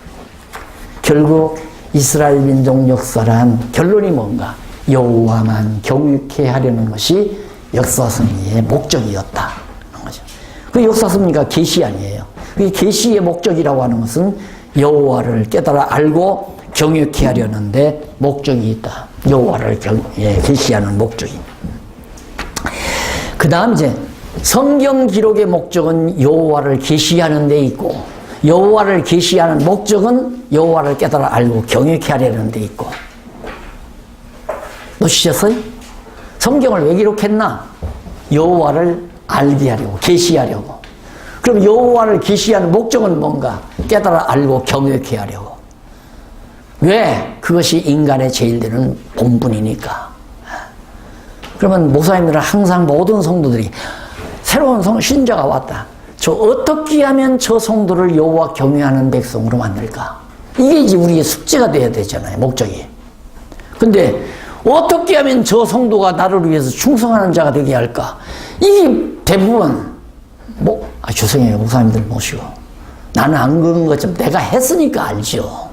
결국 이스라엘 민족 역사란 결론이 뭔가? 여호와만 경유케 하려는 것이 역사 승리의 목적이었다. 거죠. 그 역사 승리가 계시 아니에요. 그 계시의 목적이라고 하는 것은 여호와를 깨달아 알고 경유케 하려는데 목적이 있다. 여호와를 계시하는 목적이. 그 다음 이제 성경 기록의 목적은 여호와를 계시하는 데 있고 여호와를 계시하는 목적은 여호와를 깨달아 알고 경유케 하려는 데 있고. 놓치셨어요? 성경을 왜 기록했나? 여호와를 알게 하려고, 계시하려고. 그럼 여호와를 계시하는 목적은 뭔가? 깨달아 알고 경외케 하려고. 왜? 그것이 인간의 제일 되는 본분이니까. 그러면 목사님들은 항상 모든 성도들이 새로운 신자가 왔다. 저 어떻게 하면 저 성도를 여호와 경외하는 백성으로 만들까? 이게 이제 우리의 숙제가 돼야 되잖아요. 목적이. 근데 어떻게 하면 저 성도가 나를 위해서 충성하는 자가 되게 할까? 이게 대부분 죄송해요. 목사님들 모시고. 나는 안 그런 것처럼 내가 했으니까 알죠.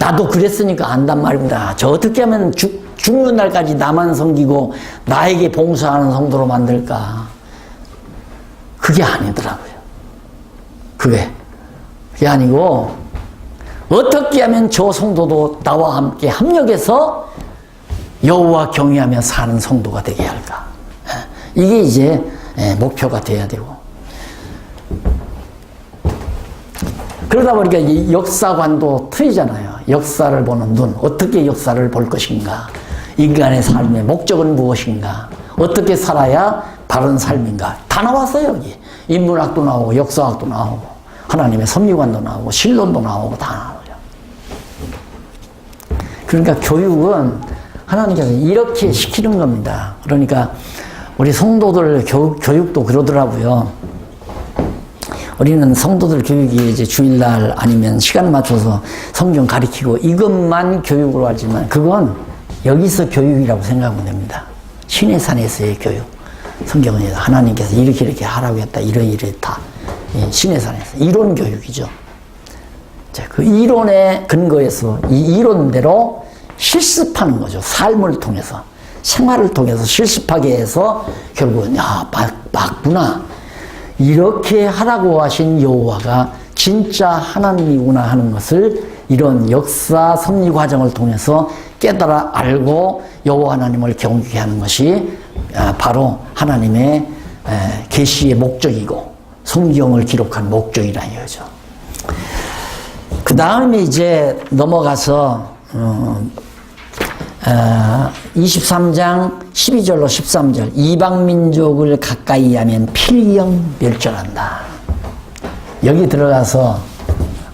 나도 그랬으니까 안단 말입니다. 저 어떻게 하면 죽는 날까지 나만 섬기고 나에게 봉사하는 성도로 만들까? 그게 아니더라고요. 그게 아니고 어떻게 하면 저 성도도 나와 함께 합력해서 여호와 경외하며 사는 성도가 되게 할까? 이게 이제 목표가 돼야 되고. 그러다 보니까 이 역사관도 틀리잖아요. 역사를 보는 눈, 어떻게 역사를 볼 것인가? 인간의 삶의 목적은 무엇인가? 어떻게 살아야 바른 삶인가? 다 나왔어요, 여기. 인문학도 나오고, 역사학도 나오고, 하나님의 섭리관도 나오고, 신론도 나오고, 다 나오죠. 그러니까 교육은 하나님께서 이렇게 시키는 겁니다. 그러니까 우리 성도들 교육도 그러더라고요. 우리는 성도들 교육이 이제 주일날 아니면 시간 맞춰서 성경 가르치고 이것만 교육으로 하지만 그건 여기서 교육이라고 생각하면 됩니다. 신의 산에서의 교육. 성경은 하나님께서 이렇게 하라고 했다. 이러이러했다. 시내산에서 이론 교육이죠. 자, 그 이론에 근거해서 이 이론대로 실습하는 거죠. 삶을 통해서, 생활을 통해서 실습하게 해서 결국은 맞구나. 이렇게 하라고 하신 여호와가 진짜 하나님이구나 하는 것을 이런 역사 섭리 과정을 통해서 깨달아 알고 여호와 하나님을 경외케 하는 것이 바로 하나님의 계시의 목적이고 성경을 기록한 목적이라 이거죠. 그 다음에 이제 넘어가서 23장 12절로 13절 이방민족을 가까이 하면 필경 멸절한다. 여기 들어가서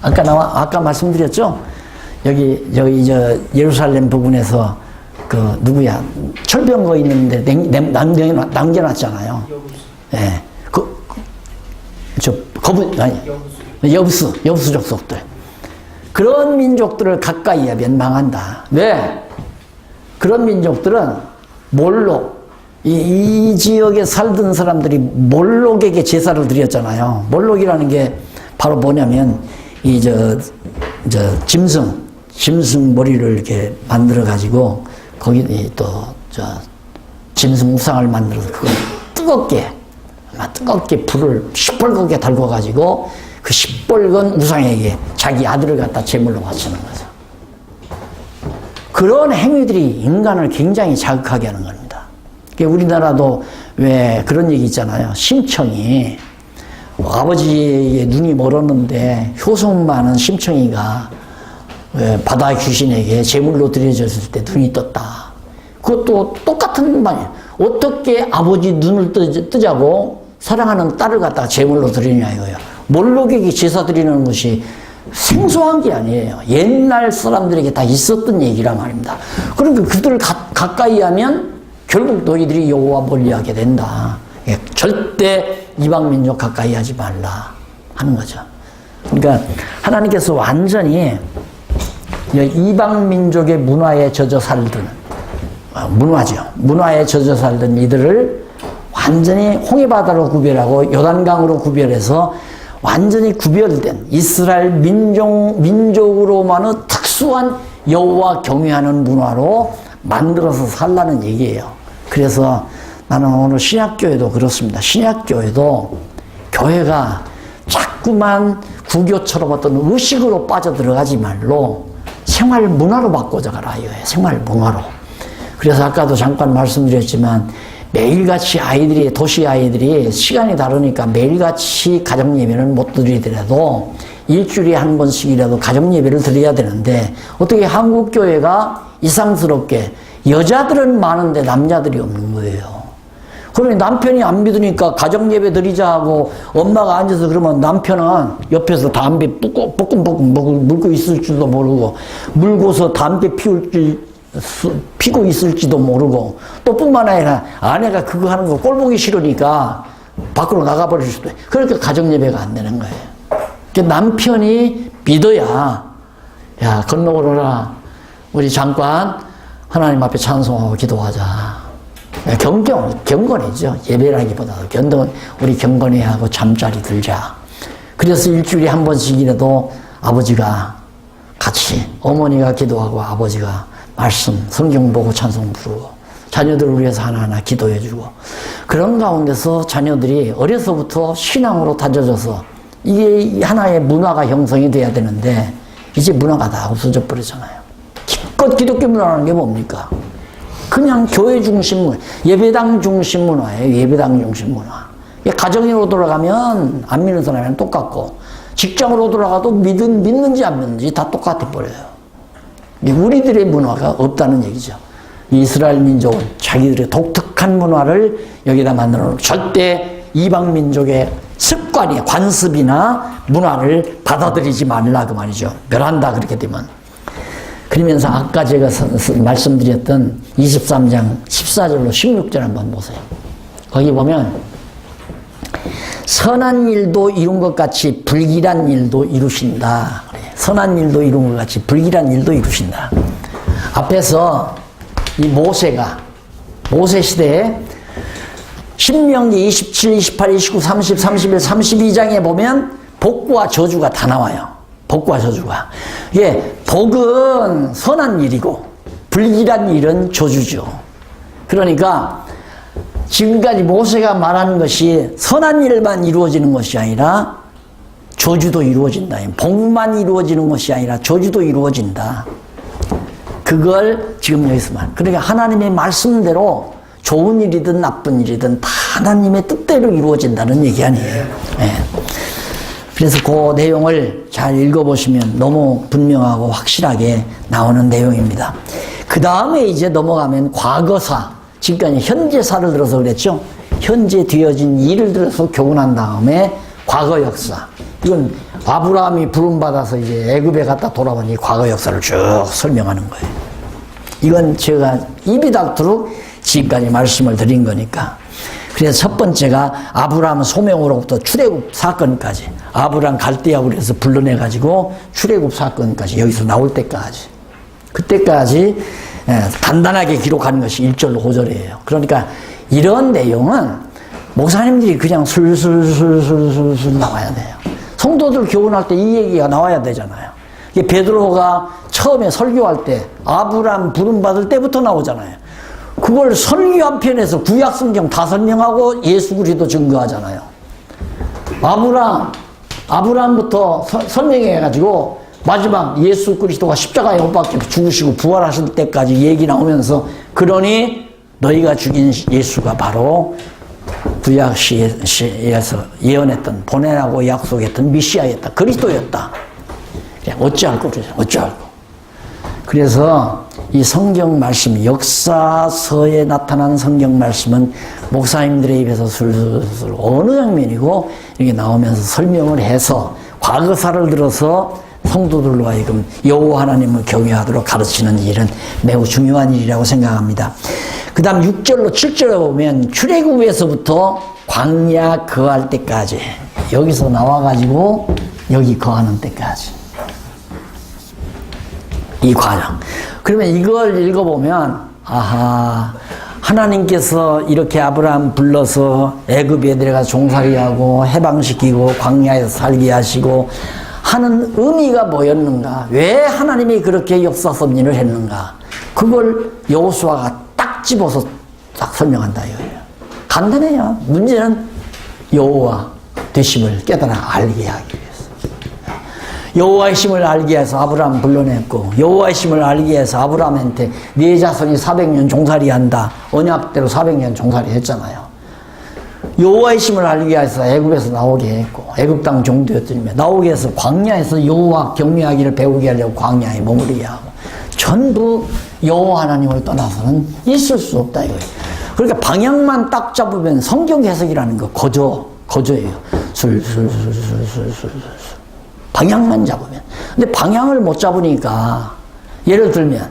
아까 말씀드렸죠? 여기 예루살렘 부근에서 그 누구야 철병거 있는데 남겨놨잖아요. 예, 여부수 족속들. 그런 민족들을 가까이 하면 망한다. 왜? 그런 민족들은 몰록, 이 지역에 살던 사람들이 몰록에게 제사를 드렸잖아요. 몰록이라는 게 바로 뭐냐면, 짐승 머리를 이렇게 만들어가지고, 거기 짐승 우상을 만들어서 그걸 뜨겁게 불을 시뻘겋게 달궈가지고, 그 시뻘건 우상에게 자기 아들을 갖다 제물로 바치는 거죠. 그런 행위들이 인간을 굉장히 자극하게 하는 겁니다. 우리나라도 왜 그런 얘기 있잖아요. 심청이 아버지의 눈이 멀었는데 효성 많은 심청이가 바다 귀신에게 제물로 드려졌을 때 눈이 떴다. 그것도 똑같은 말이에요. 어떻게 아버지 눈을 뜨자고 사랑하는 딸을 갖다가 제물로 드리냐 이거예요. 몰록에게 제사 드리는 것이 생소한 게 아니에요. 옛날 사람들에게 다 있었던 얘기란 말입니다. 그러니까 그들을 가까이 하면 결국 너희들이 여호와 멀리하게 된다. 절대 이방민족 가까이 하지 말라 하는 거죠. 그러니까 하나님께서 완전히 이방민족의 문화에 젖어 살던 문화에 젖어 살던 이들을 완전히 홍해바다로 구별하고 요단강으로 구별해서 완전히 구별된 이스라엘 민족으로만의 특수한 여호와 경외하는 문화로 만들어서 살라는 얘기예요. 그래서 나는 오늘 신약교회도 그렇습니다. 신약교회도 교회가 자꾸만 구교처럼 어떤 의식으로 빠져들어가지 말로 생활 문화로 바꿔져 가라 이거예요. 생활 문화로. 그래서 아까도 잠깐 말씀드렸지만 매일같이 도시 아이들이 시간이 다르니까 매일같이 가정예배는 못 드리더라도 일주일에 한 번씩이라도 가정예배를 드려야 되는데 어떻게 한국교회가 이상스럽게 여자들은 많은데 남자들이 없는 거예요. 그러면 남편이 안 믿으니까 가정예배 드리자 하고 엄마가 앉아서 그러면 남편은 옆에서 담배 뽀끔뽀끔 물고 있을 줄도 모르고 물고서 담배 피고 있을지도 모르고 또 뿐만 아니라 아내가 그거 하는 거 꼴보기 싫으니까 밖으로 나가버릴 수도 있어요. 그러니까 가정예배가 안 되는 거예요. 그러니까 남편이 믿어야 야 건너오라 우리 잠깐 하나님 앞에 찬송하고 기도하자. 경건이죠. 예배라기보다도 우리 경건해야 하고 잠자리 들자. 그래서 일주일에 한 번씩이라도 아버지가 같이 어머니가 기도하고 아버지가 말씀, 성경 보고 찬송 부르고 자녀들을 위해서 하나하나 기도해주고 그런 가운데서 자녀들이 어려서부터 신앙으로 다져져서 이게 하나의 문화가 형성이 돼야 되는데 이제 문화가 다 없어져 버리잖아요. 기껏 기독교 문화라는 게 뭡니까? 그냥 교회 중심 문화, 예배당 중심 문화예요. 예배당 중심 문화. 가정으로 돌아가면 안 믿는 사람이랑 똑같고 직장으로 돌아가도 믿는지 안 믿는지 다 똑같아 버려요. 우리들의 문화가 없다는 얘기죠. 이스라엘 민족은 자기들의 독특한 문화를 여기다 만들어 놓고 절대 이방 민족의 습관이 관습이나 문화를 받아들이지 말라 그 말이죠. 멸한다 그렇게 되면. 그러면서 아까 제가 말씀드렸던 23장 14절로 16절 한번 보세요. 거기 보면 선한 일도 이룬 것 같이 불길한 일도 이루신다. 선한 일도 이룬 것 같이 불길한 일도 이루신다. 앞에서 이 모세 시대에 신명기 27, 28, 29, 30, 31, 32장에 보면 복과 저주가 다 나와요. 복과 저주가. 예, 복은 선한 일이고 불길한 일은 저주죠. 그러니까 지금까지 모세가 말하는 것이 선한 일만 이루어지는 것이 아니라 저주도 이루어진다. 복만 이루어지는 것이 아니라 저주도 이루어진다. 그걸 지금 여기서 말. 그러니까 하나님의 말씀대로 좋은 일이든 나쁜 일이든 다 하나님의 뜻대로 이루어진다는 얘기 아니에요. 예. 그래서 그 내용을 잘 읽어보시면 너무 분명하고 확실하게 나오는 내용입니다. 그 다음에 이제 넘어가면 과거사, 지금까지 현재사를 들어서 그랬죠. 현재 되어진 일을 들어서 교훈한 다음에 과거 역사. 이건 아브라함이 부름받아서 이제 애굽에 갔다 돌아오니 과거 역사를 쭉 설명하는 거예요. 이건 제가 입이 닳도록 지금까지 말씀을 드린 거니까. 그래서 첫 번째가 아브라함 소명으로부터 출애굽 사건까지, 아브라함 갈대아우에서 불러내가지고 출애굽 사건까지 여기서 나올 때까지, 그때까지 단단하게 기록하는 것이 1절로 5절이에요. 그러니까 이런 내용은 목사님들이 그냥 술술술술술 나와야 돼요. 성도들 교훈할 때 이 얘기가 나와야 되잖아요. 베드로가 처음에 설교할 때 아브라함 부름받을 때부터 나오잖아요. 그걸 설교 한 편에서 구약 성경 다 설명하고 예수 그리스도 증거하잖아요. 아브라함부터 설명해가지고 마지막 예수 그리스도가 십자가에 못 박혀 죽으시고 부활하실 때까지 얘기 나오면서, 그러니 너희가 죽인 예수가 바로 구약시에서 예언했던, 보내라고 약속했던 미시아였다, 그리스도였다. 어찌할꼬 그러죠. 어찌할꼬. 그래서 이 성경 말씀, 역사서에 나타난 성경 말씀은 목사님들의 입에서 술술 어느 장면이고 이렇게 나오면서 설명을 해서 과거사를 들어서 성도들로 하여금 여호와 하나님을 경외하도록 가르치는 일은 매우 중요한 일이라고 생각합니다. 그 다음 6절로 7절에 보면 출애굽에서부터 광야 거할 때까지, 여기서 나와가지고 여기 거하는 때까지 이 과정. 그러면 이걸 읽어보면, 아하, 하나님께서 이렇게 아브라함 불러서 애굽에 들어가서 종살이하고 해방시키고 광야에서 살게 하시고 하는 의미가 뭐였는가, 왜 하나님이 그렇게 역사 섭리를 했는가, 그걸 여호수아가 딱 집어서 딱 설명한다 이거예요. 간단해요. 문제는 여호와 되심을 깨달아 알게 하기 위해서. 여호와의 심을 알게 해서 아브라함 불러냈고, 여호와의 심을 알게 해서 아브라함한테 네 자손이 400년 종살이 한다, 언약대로 400년 종살이 했잖아요. 여호와의 심을 알게 해서 애굽에서 나오게 했고, 애굽 땅 종되었더니 나오게 해서 광야에서 여호와 경외하기를 배우게 하려고 광야에 머무르게 하고, 전부 여호와 하나님을 떠나서는 있을 수 없다 이거예요. 그러니까 방향만 딱 잡으면 성경 해석이라는 거 거저예요. 술술술술술술 방향만 잡으면. 근데 방향을 못 잡으니까, 예를 들면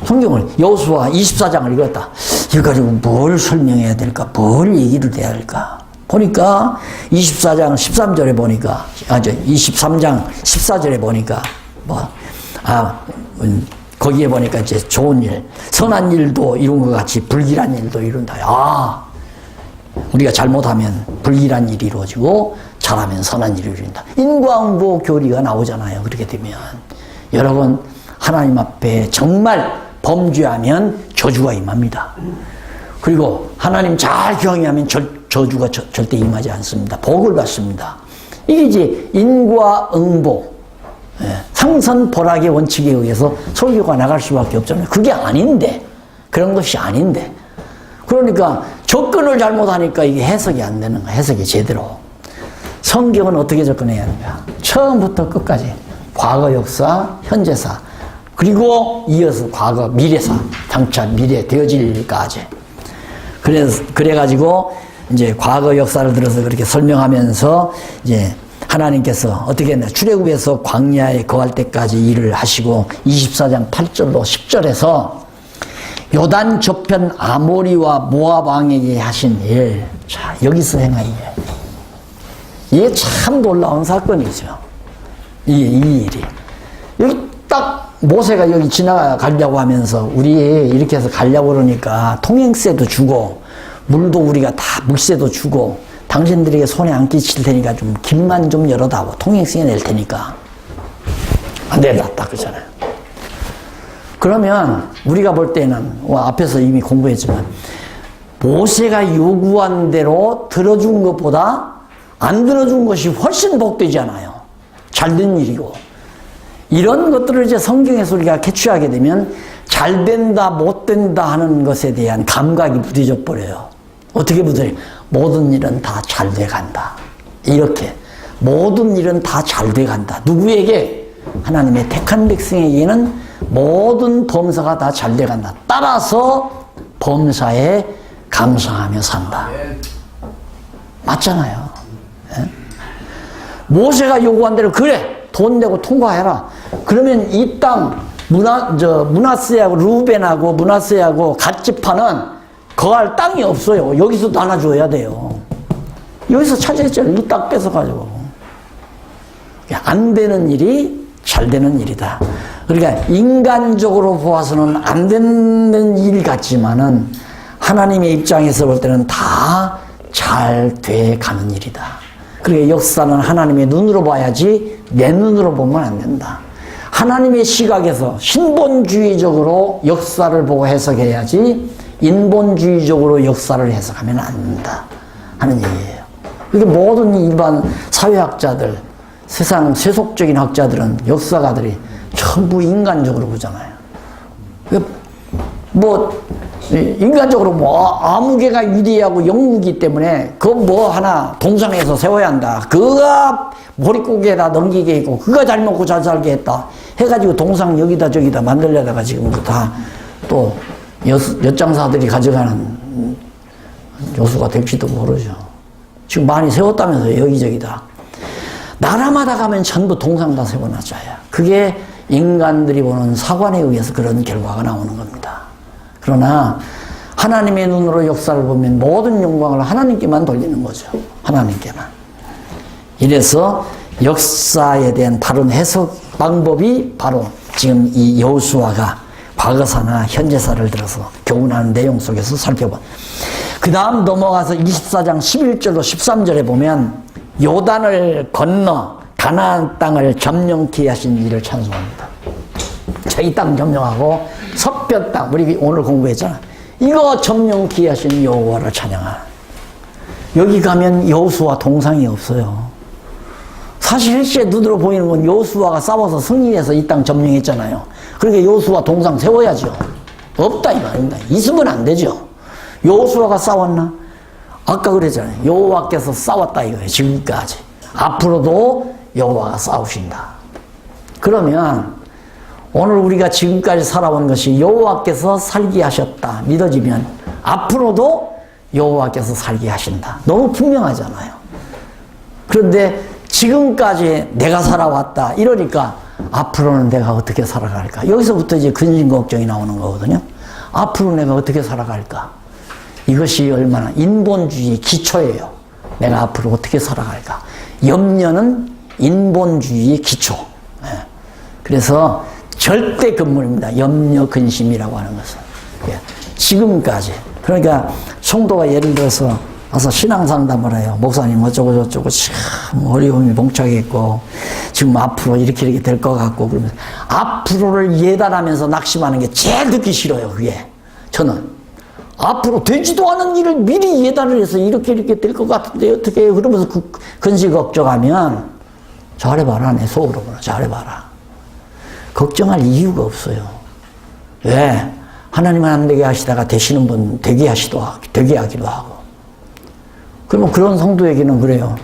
성경을 여호수아 24장을 읽었다. 이거 가지고 뭘 설명해야 될까? 뭘 얘기를 해야 할까? 보니까 24장 13절에 보니까, 23장 14절에 보니까 거기에 보니까 이제 좋은 일, 선한 일도 이룬 것 같이 불길한 일도 이룬다. 우리가 잘못하면 불길한 일이 이루어지고 잘하면 선한 일이 이룬다. 인과응보 교리가 나오잖아요. 그렇게 되면 여러분, 하나님 앞에 정말 범죄하면 저주가 임합니다. 그리고 하나님 잘 경외하면 저주가 절대 임하지 않습니다. 복을 받습니다. 이게 이제 인과응보, 상선벌악의 원칙에 의해서 설교가 나갈 수밖에 없잖아요. 그게 아닌데, 그런 것이 아닌데. 그러니까 접근을 잘못하니까 이게 해석이 안 되는 거야. 해석이 제대로. 성경은 어떻게 접근해야 하는가? 처음부터 끝까지 과거 역사, 현재사, 그리고 이어서 과거, 미래사, 장차 미래 되어질 일까지. 그래가지고 이제 과거 역사를 들어서 그렇게 설명하면서 이제 하나님께서 어떻게 했나, 출애굽에서 광야에 거할 때까지 일을 하시고 24장 8절로 10절에서 요단 저편 아모리와 모압 왕에게 하신 일, 자, 여기서 행한 일. 이게 참 놀라운 사건이죠. 이 일이. 여기 딱 모세가 여기 지나가려고 하면서, 우리 이렇게 해서 가려고 그러니까 통행세도 주고 물도 우리가 다 물세도 주고 당신들에게 손에 안 끼칠 테니까 좀 길만 좀 열어다오. 통행증에 낼 테니까. 안 된다. 딱 그러잖아요. 그러면 우리가 볼 때는 앞에서 이미 공부했지만 모세가 요구한 대로 들어준 것보다 안 들어준 것이 훨씬 복되잖아요. 잘된 일이고. 이런 것들을 이제 성경에서 우리가 캐치하게 되면 잘 된다, 못 된다 하는 것에 대한 감각이 무뎌져 버려요. 어떻게 무뎌요? 모든 일은 다 잘 돼간다. 이렇게. 모든 일은 다 잘 돼간다. 누구에게? 하나님의 택한 백성에게는 모든 범사가 다 잘 돼간다. 따라서 범사에 감사하며 산다. 맞잖아요. 예? 모세가 요구한 대로 그래 돈 내고 통과해라. 그러면 이 땅 므낫세하고 루벤하고 므낫세하고 갓지파는 거할 땅이 없어요. 여기서 나눠줘야 돼요. 여기서 차지했잖아요. 이 땅 뺏어가지고. 안 되는 일이 잘 되는 일이다. 그러니까 인간적으로 보아서는 안 되는 일 같지만은 하나님의 입장에서 볼 때는 다 잘 돼 가는 일이다. 그러니까 역사는 하나님의 눈으로 봐야지 내 눈으로 보면 안 된다. 하나님의 시각에서 신본주의적으로 역사를 보고 해석해야지 인본주의적으로 역사를 해석하면 안 된다 하는 얘기예요. 이게 모든 일반 사회학자들, 세상 세속적인 학자들은 역사가들이 전부 인간적으로 보잖아요. 인간적으로 아무개가 위대하고 영웅이기 때문에 그거 하나 동상에서 세워야 한다. 그가 머릿고개에다 넘기게 했고 그가 잘 먹고 잘 살게 했다 해가지고 동상 여기다 저기다 만들려다가 지금 다 또 엿장사들이 가져가는 요소가 될지도 모르죠. 지금 많이 세웠다면서요. 여기저기다. 나라마다 가면 전부 동상 다 세워놨어요. 그게 인간들이 보는 사관에 의해서 그런 결과가 나오는 겁니다. 그러나 하나님의 눈으로 역사를 보면 모든 영광을 하나님께만 돌리는 거죠. 하나님께만. 이래서 역사에 대한 바른 해석 방법이 바로 지금 이 여호수아가 과거사나 현재사를 들어서 교훈하는 내용 속에서 살펴봐. 그 다음 넘어가서 24장 11절로 13절에 보면 요단을 건너 가나안 땅을 점령케 하신 이를 찬송합니다. 이 땅 점령하고 석변 땅, 우리 오늘 공부했잖아. 이거 점령케 하신 여호와를 찬양하. 여기 가면 여호수아 동상이 없어요. 사실 실제 눈으로 보이는 건 여호수아가 싸워서 승리해서 이 땅 점령했잖아요. 그러니까 여호수아 동상 세워야죠. 없다 이 말입니다. 있으면 안 되죠. 여호수아가 싸웠나? 아까 그랬잖아요. 여호와께서 싸웠다 이거예요. 지금까지. 앞으로도 여호와가 싸우신다. 그러면 오늘 우리가 지금까지 살아온 것이 여호와께서 살게 하셨다 믿어지면 앞으로도 여호와께서 살게 하신다. 너무 분명하잖아요. 그런데 지금까지 내가 살아왔다 이러니까 앞으로는 내가 어떻게 살아갈까? 여기서부터 이제 근심 걱정이 나오는 거거든요. 앞으로 내가 어떻게 살아갈까? 이것이 얼마나 인본주의의 기초예요. 내가 앞으로 어떻게 살아갈까? 염려는 인본주의의 기초. 그래서 절대 근본입니다. 염려 근심이라고 하는 것은. 지금까지. 그러니까 성도가 예를 들어서 와서 신앙상담을 해요. 목사님 어쩌고 저쩌고 참 어려움이 봉착했고 지금 앞으로 이렇게 될 것 같고 그러면서 앞으로를 예단하면서 낙심하는 게 제일 듣기 싫어요. 그게. 저는 앞으로 되지도 않은 일을 미리 예단을 해서 이렇게 될 것 같은데 어떻게 해요? 그러면서 근심 걱정하면 잘해봐라. 내 속으로 보라. 잘해봐라. 걱정할 이유가 없어요. 왜? 하나님은 안 되게 하시다가 되시는 분 되게 하기도 하고. 그러면 그런 성도에게는 그래요.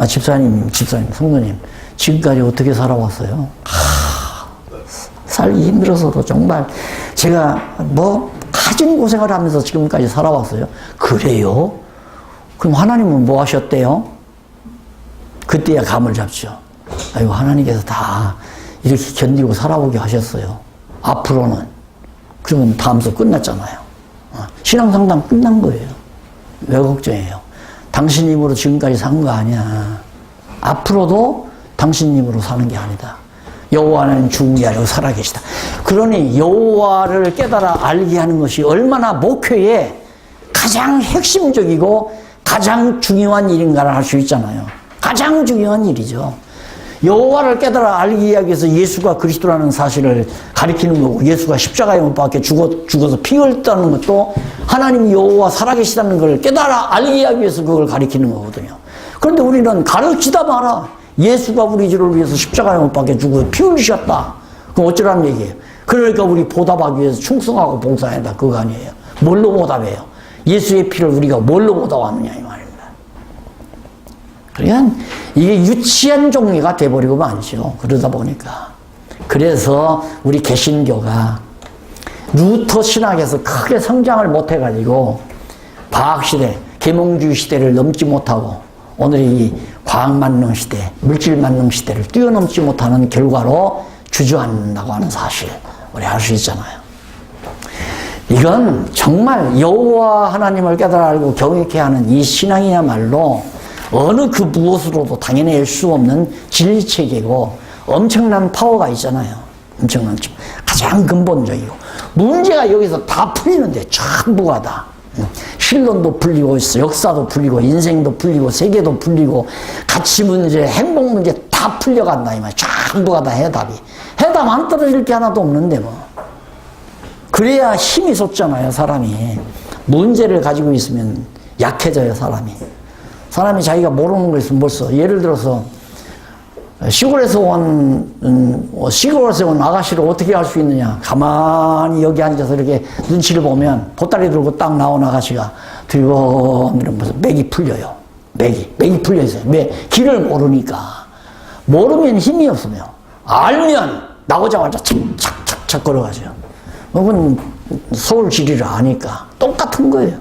집사님, 성도님, 지금까지 어떻게 살아왔어요? 살기 힘들어서도 정말 제가 가진 고생을 하면서 지금까지 살아왔어요. 그래요? 그럼 하나님은 뭐 하셨대요? 그때야 감을 잡죠. 아이고, 하나님께서 다 이렇게 견디고 살아오게 하셨어요. 앞으로는. 그러면 다음 수 끝났잖아요. 신앙상담 끝난 거예요. 왜 걱정해요? 당신 힘으로 지금까지 산 거 아니야. 앞으로도 당신 힘으로 사는 게 아니다. 여호와는 죽은 게 아니고 살아계시다. 그러니 여호와를 깨달아 알게 하는 것이 얼마나 목회에 가장 핵심적이고 가장 중요한 일인가를 할 수 있잖아요. 가장 중요한 일이죠. 여호와를 깨달아 알기 위해서 예수가 그리스도라는 사실을 가리키는 거고, 예수가 십자가에 못 박혀 죽어서 피 흘렸다는 것도 하나님 여호와 살아계시다는 걸 깨달아 알기 위해서 그걸 가리키는 거거든요. 그런데 우리는 가르치다 마라. 예수가 우리 죄를 위해서 십자가에 못 박혀 죽어 피 흘리셨다. 그럼 어쩌라는 얘기예요? 그러니까 우리 보답하기 위해서 충성하고 봉사해야 한다. 그거 아니에요. 뭘로 보답해요? 예수의 피를 우리가 뭘로 보답하느냐 이 말입니다. 그러니까 이게 유치한 종교가 돼버리고 말이죠. 그러다 보니까. 그래서 우리 개신교가 루터 신학에서 크게 성장을 못해가지고 과학시대, 계몽주의 시대를 넘지 못하고 오늘 이 과학만능 시대, 물질만능 시대를 뛰어넘지 못하는 결과로 주저앉는다고 하는 사실 우리 알 수 있잖아요. 이건 정말 여호와 하나님을 깨달아 알고 경외케 하는 이 신앙이야말로 어느 그 무엇으로도 당연히 수 없는 진리체계고 엄청난 파워가 있잖아요. 엄청난 가장 근본적이고 문제가 여기서 다 풀리는데 전부가 다 신론도 풀리고 있어, 역사도 풀리고 인생도 풀리고 세계도 풀리고 가치 문제, 행복 문제 다 풀려간다 이 말. 전부가 다 해답이. 해답 안 떨어질 게 하나도 없는데 뭐. 그래야 힘이 솟잖아요. 사람이 문제를 가지고 있으면 약해져요. 사람이 자기가 모르는 거 있으면 벌써 예를 들어서 시골에서 온 아가씨를 어떻게 알 수 있느냐. 가만히 여기 앉아서 이렇게 눈치를 보면 보따리 들고 딱 나온 아가씨가 들고 이러면서 맥이 풀려요. 맥이 풀려 있어요. 왜? 길을 모르니까. 모르면 힘이 없으며 알면 나오자마자 착착착착 걸어가죠. 그건 서울 지리를 아니까 똑같은 거예요.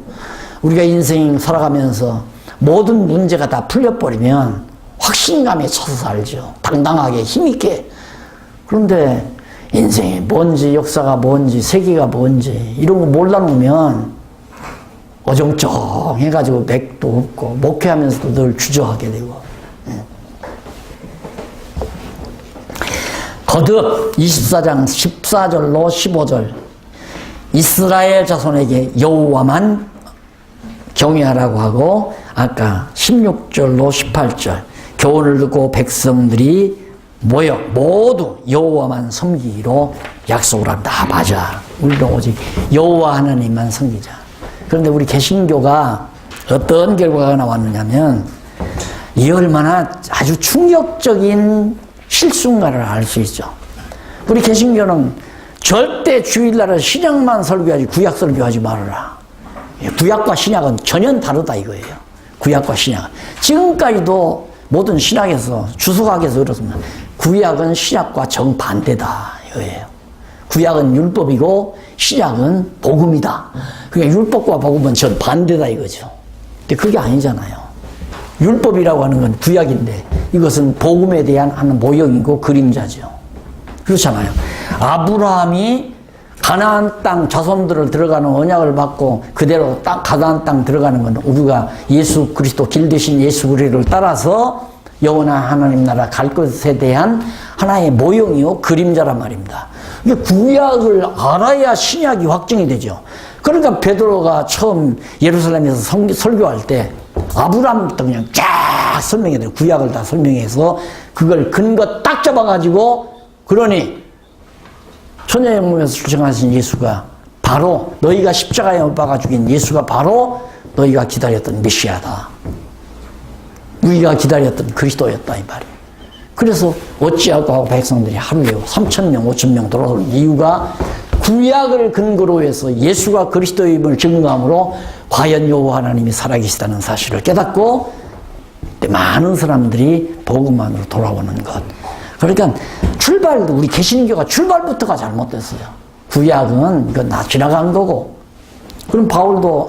우리가 인생 살아가면서 모든 문제가 다 풀려버리면 확신감에 차서 살죠. 당당하게 힘있게. 그런데 인생이 뭔지, 역사가 뭔지, 세계가 뭔지 이런 거 몰라놓으면 어정쩡해가지고 맥도 없고 목회하면서도 늘 주저하게 되고. 거듭 24장 14절로 15절 이스라엘 자손에게 여호와만 경외하라고 하고, 아까 16절로 18절 교훈을 듣고 백성들이 모여 모두 여호와만 섬기기로 약속을 한다. 맞아. 우리는 오직 여호와 하나님만 섬기자. 그런데 우리 개신교가 어떤 결과가 나왔느냐면 이 얼마나 아주 충격적인 실수인가를 알 수 있죠. 우리 개신교는 절대 주일날은 신약만 설교하지 구약 설교하지 말아라. 구약과 신약은 전혀 다르다 이거예요. 구약과 신약은. 지금까지도 모든 신학에서 주석학에서 그렇습니다. 구약은 신약과 정반대다 이거예요. 구약은 율법이고 신약은 복음이다. 그러니까 율법과 복음은 정반대다 이거죠. 근데 그게 아니잖아요. 율법이라고 하는 건 구약인데 이것은 복음에 대한 하는 모형이고 그림자죠. 그렇잖아요. 아브라함이 가나안 땅 자손들을 들어가는 언약을 받고 그대로 가나안 땅 들어가는 건 우리가 예수 그리스도 길 대신 예수 그리스도를 따라서 영원한 하나님 나라 갈 것에 대한 하나의 모형이요 그림자란 말입니다. 구약을 알아야 신약이 확정이 되죠. 그러니까 베드로가 처음 예루살렘에서 설교할 때 아브라함부터 그냥 쫙 설명해야 돼요. 구약을 다 설명해서 그걸 근거 딱 잡아가지고, 그러니 천녀영문에서 출생하신 예수가 바로 너희가 십자가에 못 박아 죽인 예수가 바로 너희가 기다렸던 메시아다. 우리가 기다렸던 그리스도였다 이 말이에요. 그래서 어찌하고 백성들이 하루에 3,000명, 5,000명 돌아오는 이유가 구약을 근거로 해서 예수가 그리스도임을 증거함으로 과연 여호와 하나님이 살아계시다는 사실을 깨닫고 많은 사람들이 복음만으로 돌아오는 것. 그러니까 출발도 우리 개신교가 출발부터가 잘못됐어요. 구약은 이건 다 지나간 거고. 그럼 바울도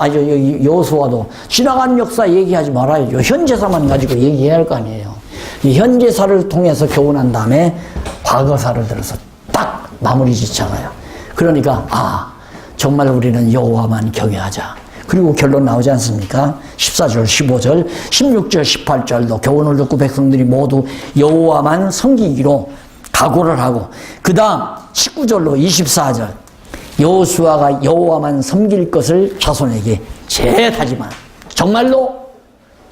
여호수아도 지나간 역사 얘기하지 말아야죠. 현재사만 가지고 얘기해야 할 거 아니에요. 이 현재사를 통해서 교훈한 다음에 과거사를 들어서 딱 마무리 짓잖아요. 그러니까 정말 우리는 여호와만 경외하자. 그리고 결론 나오지 않습니까? 14절, 15절, 16절, 18절도 교훈을 듣고 백성들이 모두 여호와만 섬기기로 각오를 하고, 그 다음 19절로 24절 여호수아가 여호와만 섬길 것을 자손에게 제다지만 정말로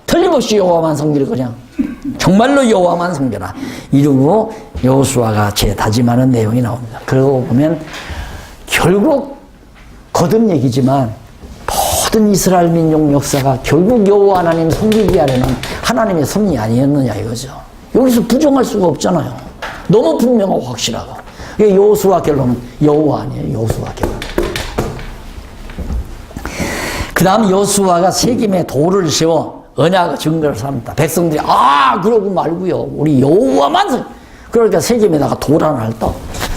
틀림없이 여호와만 섬기를 그냥 정말로 여호와만 섬겨라 이러고 여호수아가 제다짐하는 내용이 나옵니다. 그러고 보면 결국 거듭 얘기지만 모든 이스라엘 민족 역사가 결국 여호와 하나님 섬기기 하려는 하나님의 섭리 아니었느냐 이거죠. 여기서 부정할 수가 없잖아요. 너무 분명하고 확실하고. 여호수아 결론은 여호와 아니에요. 여호수아 결론. 그 다음 여호수아가 세겜에 돌을 세워 언약의 증거를 삼다. 백성들이 그러고 말고요. 우리 여호와만 섬. 그러니까 세겜에다가 돌 하나를 떠.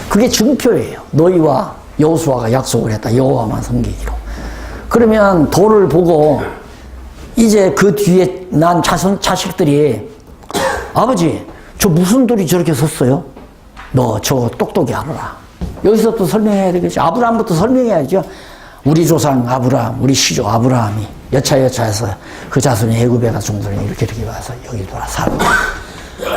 그게 증표예요. 너희와 여호수아가 약속을 했다. 여호와만 섬기기로. 그러면 돌을 보고 이제 그 뒤에 난 자식들이 아버지 저 무슨 돌이 저렇게 섰어요? 너 저 똑똑히 알아라. 여기서 또 설명해야 되겠죠. 아브라함부터 설명해야죠. 우리 조상 아브라함, 우리 시조 아브라함이 여차여차해서 그 자손이 애굽에 가 종들이 이렇게 와서 여기 돌아 살았다.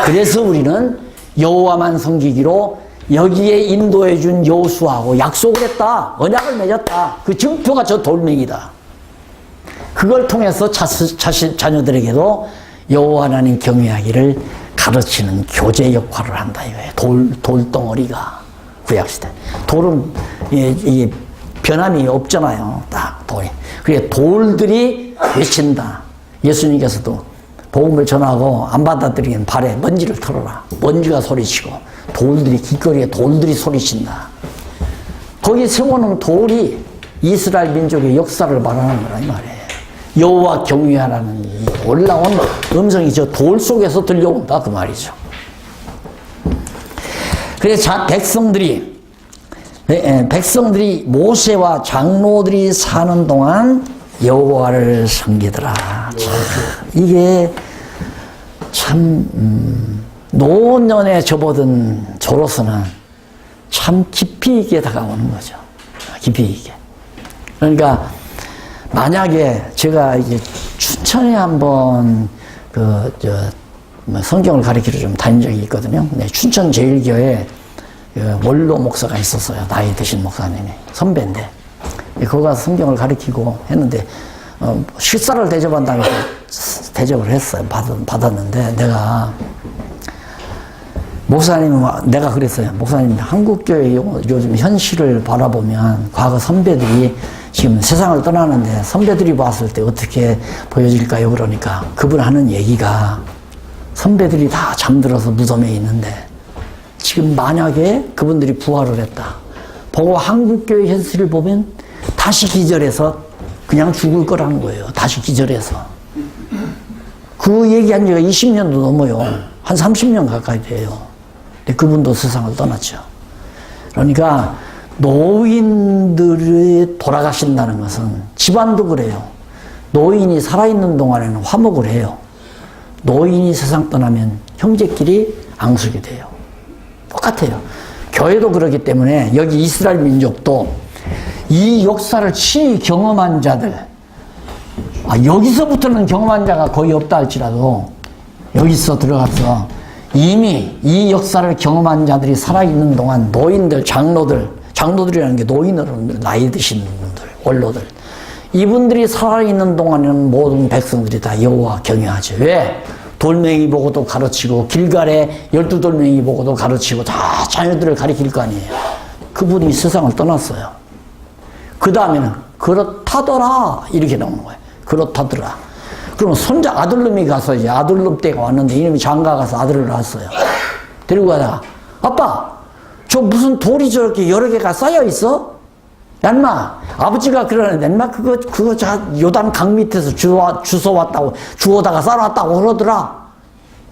그래서 우리는 여호와만 섬기기로 여기에 인도해 준 여호수아하고 약속을 했다. 언약을 맺었다. 그 증표가 저 돌멩이다. 그걸 통해서 자녀들에게도 여호와 하나님 경외하기를 가르치는 교재 역할을 한다 이거예요. 돌덩어리가 구약시대. 돌은 이게 변함이 없잖아요. 딱 돌이. 그래 돌들이 외친다. 예수님께서도 복음을 전하고 안 받아들이는 발에 먼지를 털어라. 먼지가 소리치고 돌들이 길거리에 돌들이 소리친다. 거기 세워놓은 돌이 이스라엘 민족의 역사를 말하는 거라 이 말이에요. 여호와 경외하라는 이 올라온 음성이 저 돌 속에서 들려온다 그 말이죠. 그래서 백성들이 모세와 장로들이 사는 동안 여호와를 섬기더라. 이게 참 노년에 접어든 저로서는 참 깊이 있게 다가오는 거죠. 깊이 있게. 그러니까 만약에 제가 이제 춘천에 한번 성경을 가르치러 좀 다닌 적이 있거든요. 네, 춘천 제일교회 원로 목사가 있었어요. 나이 드신 목사님이 선배인데 거기 가서 성경을 가르치고 했는데 식사를 대접한다면서 대접을 했어요. 받았는데 내가 그랬어요. 목사님, 한국교회 요즘 현실을 바라보면 과거 선배들이 지금 세상을 떠나는데 선배들이 봤을 때 어떻게 보여질까요? 그러니까 그분 하는 얘기가 선배들이 다 잠들어서 무덤에 있는데 지금 만약에 그분들이 부활을 했다. 보고 한국교회 현실을 보면 다시 기절해서 그냥 죽을 거라는 거예요. 다시 기절해서. 그 얘기한 지가 20년도 넘어요. 한 30년 가까이 돼요. 근데 그분도 세상을 떠났죠. 그러니까 노인들이 돌아가신다는 것은 집안도 그래요. 노인이 살아있는 동안에는 화목을 해요. 노인이 세상 떠나면 형제끼리 앙숙이 돼요. 똑같아요. 교회도 그렇기 때문에 여기 이스라엘 민족도 이 역사를 친히 경험한 자들, 여기서부터는 경험한 자가 거의 없다 할지라도 여기서 들어가서 이미 이 역사를 경험한 자들이 살아있는 동안 노인들, 장로들이라는 게 노인으로는 나이 드신 분들, 원로들, 이분들이 살아있는 동안에는 모든 백성들이 다 여호와 경외하죠. 왜? 돌멩이 보고도 가르치고 길갈에 12돌멩이 보고도 가르치고 다 자녀들을 가르칠 거 아니에요. 그분이 세상을 떠났어요. 그 다음에는 그렇다더라 이렇게 나오는 거예요. 그렇다더라. 그럼 손자 아들놈이 가서 이제 아들놈 때가 왔는데 이놈이 장가 가서 아들을 낳았어요. 데리고 가다가 아빠 저 무슨 돌이 저렇게 여러 개가 쌓여 있어? 얀마 아버지가 그러는데 얀마 그거 요단 강 밑에서 주워다가 쌓아놨다고 그러더라.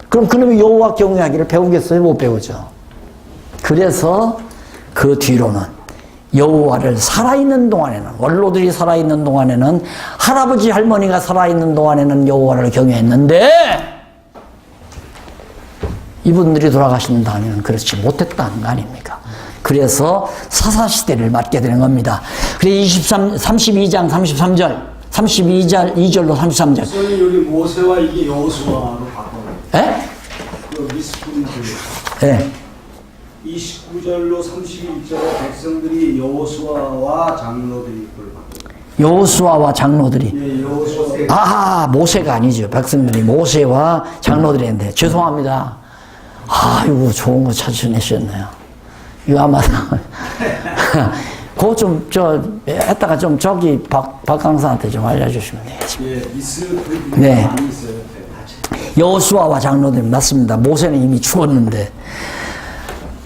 그럼 그놈이 여호와 경외하기를 배우겠어요? 못 배우죠. 그래서 그 뒤로는 여호와를 살아있는 동안에는, 원로들이 살아있는 동안에는, 할아버지 할머니가 살아있는 동안에는 여호와를 경외했는데 이분들이 돌아가신 다음에는 그렇지 못했다는 거 아닙니까? 그래서 사사시대를 맞게 되는 겁니다. 그래서 32장 33절 2절로 33절 목사님 여기 모세와 이게 여호수아로 바꿔요. 예? 그 미스푼 예. 29절로 31절에 백성들이 여호수아와 장로들이 그걸 바꿔요. 여호수아와 장로들이. 예, 여호수아. 아하, 모세가 아니죠. 백성들이 모세와 장로들이 했는데, 죄송합니다. 아이고, 좋은 거 찾아내셨네요. 이거 아마, 그거 좀, 했다가 좀 저기 박 강사한테 좀 알려주시면 되겠습니다. 예, 있을 그 네. 많이 있어요. 여호수아와 장로들이 맞습니다. 모세는 이미 죽었는데.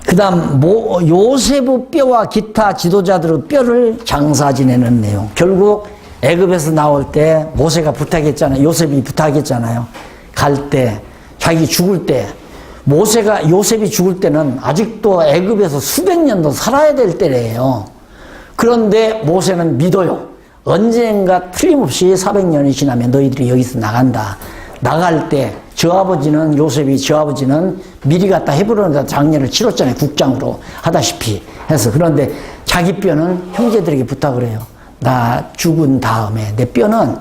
그 다음, 요셉의 뼈와 기타 지도자들의 뼈를 장사 지내는 내용. 결국 애굽에서 나올 때 모세가 부탁했잖아요. 요셉이 부탁했잖아요. 갈 때, 자기 죽을 때. 요셉이 죽을 때는 아직도 애굽에서 수백 년도 살아야 될 때래요. 그런데 모세는 믿어요. 언젠가 틀림없이 400년이 지나면 너희들이 여기서 나간다. 나갈 때 요셉이 저 아버지는 미리 갔다 헤브론에다 장례를 치렀잖아요. 국장으로 하다시피 해서. 그런데 자기 뼈는 형제들에게 부탁을 해요. 나 죽은 다음에 내 뼈는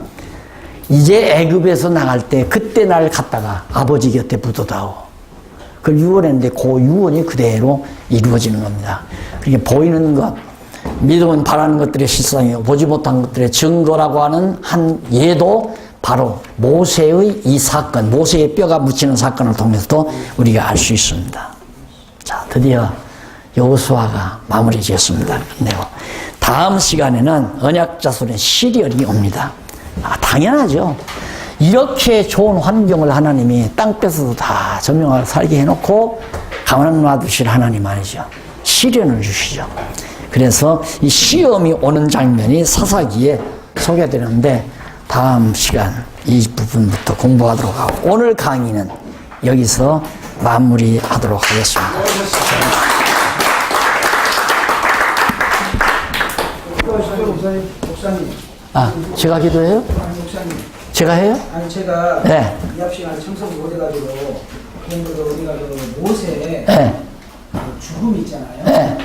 이제 애굽에서 나갈 때 그때 날 갔다가 아버지 곁에 묻어다오. 그걸 유언했는데 그 유언이 그대로 이루어지는 겁니다. 그게 보이는 것, 믿음은 바라는 것들의 실상이요 보지 못한 것들의 증거라고 하는 한 예도 바로 모세의 이 사건, 모세의 뼈가 묻히는 사건을 통해서도 우리가 알 수 있습니다. 자, 드디어 여호수아가 마무리 지었습니다. 끝내고. 다음 시간에는 언약자손의 시리얼이 옵니다. 당연하죠. 이렇게 좋은 환경을 하나님이 땅 뺏어도 다 점령하게 살게 해놓고 가만 놔두실 하나님 아니죠. 시련을 주시죠. 그래서 이 시험이 오는 장면이 사사기에 소개되는데 다음 시간 이 부분부터 공부하도록 하고 오늘 강의는 여기서 마무리하도록 하겠습니다. 목사님. 아, 제가 기도해요? 아니, 목사님. 제가 해요? 아니, 제가 네. 이합 시간에 참석을 못해가지고, 그런 거를 우리가 그 모세의 네. 그 죽음 있잖아요. 네.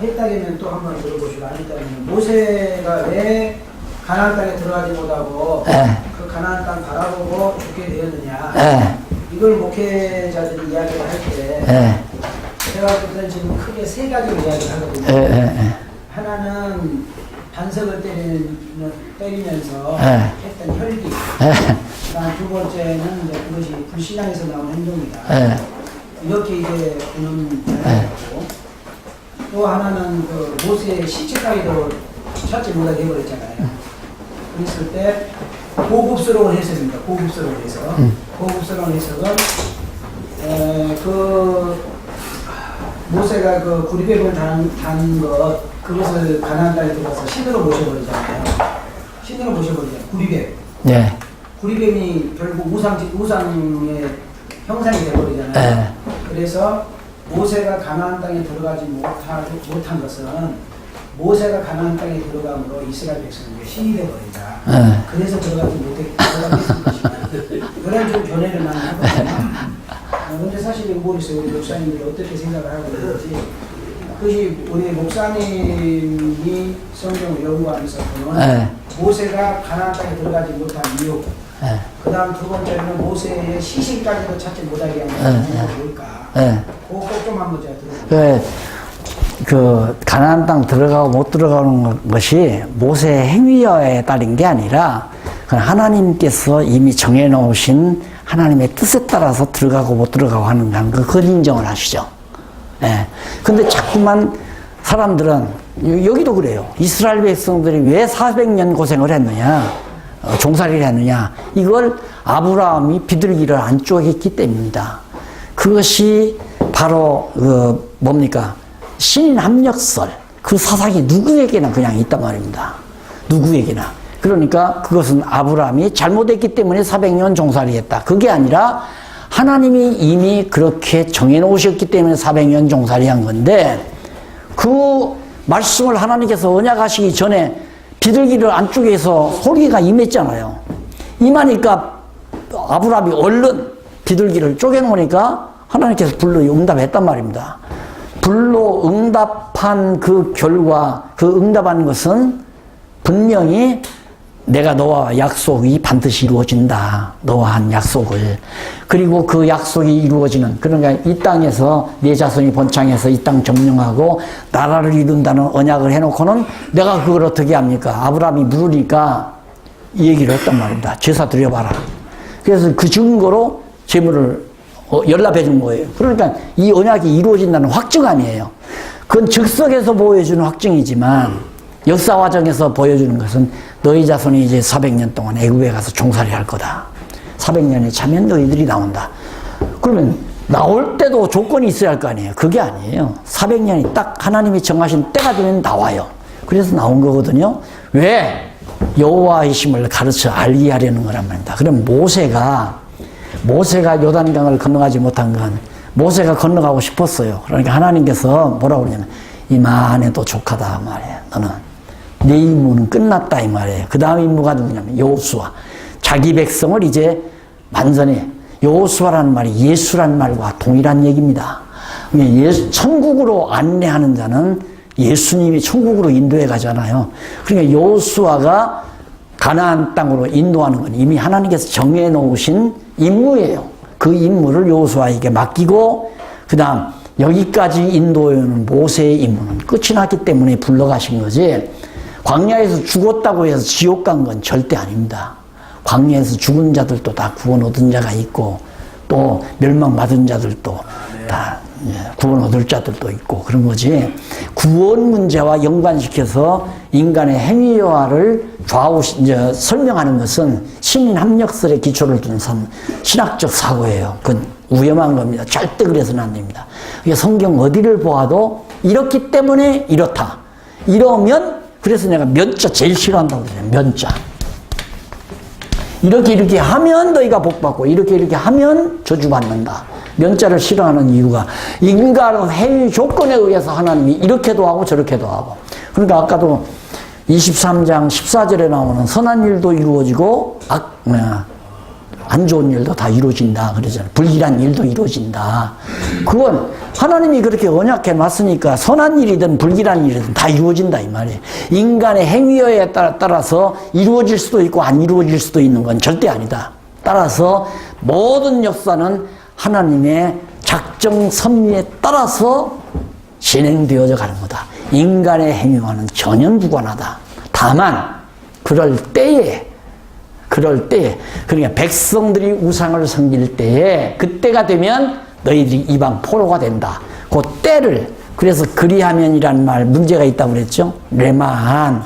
했다면 또 한 번 들어보시고, 아니다면 모세가 왜 가나안 땅에 들어가지 못하고, 네. 그 가나안 땅 바라보고 죽게 되었느냐. 네. 이걸 목회자들이 이야기를 할 때, 네. 제가 볼 때는 지금 크게 세 가지로 이야기를 하거든요. 네. 네. 하나는 반석을 때리면서 네. 했던 혈기. 네. 그다음 두 번째는 이제 그것이 불신앙에서 나온 행동이다. 네. 이렇게 이제 보는 거고 또 하나는 그 모세의 시체까지도 찾지 못하게 해버렸잖아요. 그랬을 때 고급스러운 해석입니다. 고급스러운 해석. 고급스러운 해석은 그 모세가 그 구리뱀을 단 것 그것을 가나안 땅에 들어가서 신으로 모셔버리잖아요. 신으로 모셔버리잖아요. 구리뱀. 네. 구리뱀이 결국 우상의 형상이 되어버리잖아요. 네. 그래서 모세가 가나안 땅에 들어가지 못한 것은 모세가 가나안 땅에 들어감으로 이스라엘 백성에게 신이 되어버린다. 네. 그래서 들어가지 못했을 것이다. 그런 좀 견해를 많이 하거든요. 그런데 사실 모르겠어요. 우리 목사님들이 어떻게 생각을 하고 있는지. 그것이 우리 목사님이 성경을 연구하면서 보는 네. 모세가 가나안 땅에 들어가지 못한 이유. 네. 그 다음 두 번째는 모세의 시신까지도 찾지 못하게 한 이유가 뭘까? 네. 그거 좀 한번 제가 들어볼게요. 그 가나안 땅 들어가고 못 들어가는 것이 모세의 행위에 따른 게 아니라 하나님께서 이미 정해놓으신 하나님의 뜻에 따라서 들어가고 못 들어가고 하는 건 그걸 인정을 하시죠. 예. 근데 자꾸만 사람들은 여기도 그래요. 이스라엘 백성들이 왜 400년 고생을 했느냐, 종살이를 했느냐, 이걸 아브라함이 비둘기를 안 쪼갰기 때문입니다. 그것이 바로 뭡니까? 신인 합력설, 그 사상이 누구에게나 그냥 있단 말입니다. 누구에게나. 그러니까 그것은 아브라함이 잘못했기 때문에 400년 종살이했다. 그게 아니라 하나님이 이미 그렇게 정해놓으셨기 때문에 400년 종살이한 건데, 그 말씀을 하나님께서 언약하시기 전에 비둘기를 안쪽에서 소리가 임했잖아요. 임하니까 아브라함이 얼른 비둘기를 쪼개놓으니까 하나님께서 불로 응답했단 말입니다. 불로 응답한 그 결과, 그 응답한 것은 분명히 내가 너와 약속이 반드시 이루어진다. 너와 한 약속을. 그리고 그 약속이 이루어지는, 그러니까 이 땅에서 내 자손이 번창해서 이 땅 점령하고 나라를 이룬다는 언약을 해놓고는 내가 그걸 어떻게 합니까? 아브라함이 물으니까 이 얘기를 했단 말입니다. 제사 드려봐라. 그래서 그 증거로 제물을 연락해 준 거예요. 그러니까 이 언약이 이루어진다는 확증 아니에요. 그건 즉석에서 보여주는 확증이지만 역사 과정에서 보여주는 것은 너희 자손이 이제 400년 동안 애굽에 가서 종살이 할 거다. 400년이 차면 너희들이 나온다. 그러면 나올 때도 조건이 있어야 할 거 아니에요. 그게 아니에요. 400년이 딱 하나님이 정하신 때가 되면 나와요. 그래서 나온 거거든요. 왜? 여호와의 힘을 가르쳐 알게 하려는 거란 말입니다. 그럼 모세가 요단강을 건너가지 못한 건 모세가 건너가고 싶었어요. 그러니까 하나님께서 뭐라고 그러냐면 이만해도 족하다 말이에요. 너는 내 임무는 끝났다 이 말이에요. 그 다음 임무가 누구냐면 여호수아. 자기 백성을 이제 완전히 여호수아라는 말이 예수란 말과 동일한 얘기입니다. 천국으로 안내하는 자는 예수님이 천국으로 인도해 가잖아요. 그러니까 여호수아가 가나안 땅으로 인도하는 건 이미 하나님께서 정해 놓으신 임무예요. 그 임무를 여호수아에게 맡기고 그 다음 여기까지 인도해오는 모세의 임무는 끝이 났기 때문에 불러가신 거지 광야에서 죽었다고 해서 지옥 간 건 절대 아닙니다. 광야에서 죽은 자들도 다 구원 얻은 자가 있고 또 멸망받은 자들도 다 구원 얻을 자들도 있고 그런 거지 구원 문제와 연관시켜서 인간의 행위화를 설명하는 것은 신인 합력설에 기초를 둔 신학적 사고예요. 그건 위험한 겁니다. 절대 그래서는 안 됩니다. 성경 어디를 보아도 이렇기 때문에 이렇다. 이러면 그래서 내가 면자 제일 싫어한다고 그래요. 면자. 이렇게 하면 너희가 복받고 이렇게 하면 저주받는다. 면자를 싫어하는 이유가 인간의 행위 조건에 의해서 하나님이 이렇게도 하고 저렇게도 하고 그러니까 아까도 23장 14절에 나오는 선한 일도 이루어지고 안 좋은 일도 다 이루어진다 그러잖아요. 불길한 일도 이루어진다. 그건 하나님이 그렇게 언약해 놨으니까 선한 일이든 불길한 일이든 다 이루어진다 이 말이에요. 인간의 행위에 따라서 이루어질 수도 있고 안 이루어질 수도 있는 건 절대 아니다. 따라서 모든 역사는 하나님의 작정 섭리에 따라서 진행되어져 가는 거다. 인간의 행위와는 전혀 무관하다. 다만 그럴 때에 그러니까 백성들이 우상을 섬길 때에 그때가 되면 너희들이 이방 포로가 된다. 그 때를 그래서 그리하면이라는 말 문제가 있다고 그랬죠. 레마한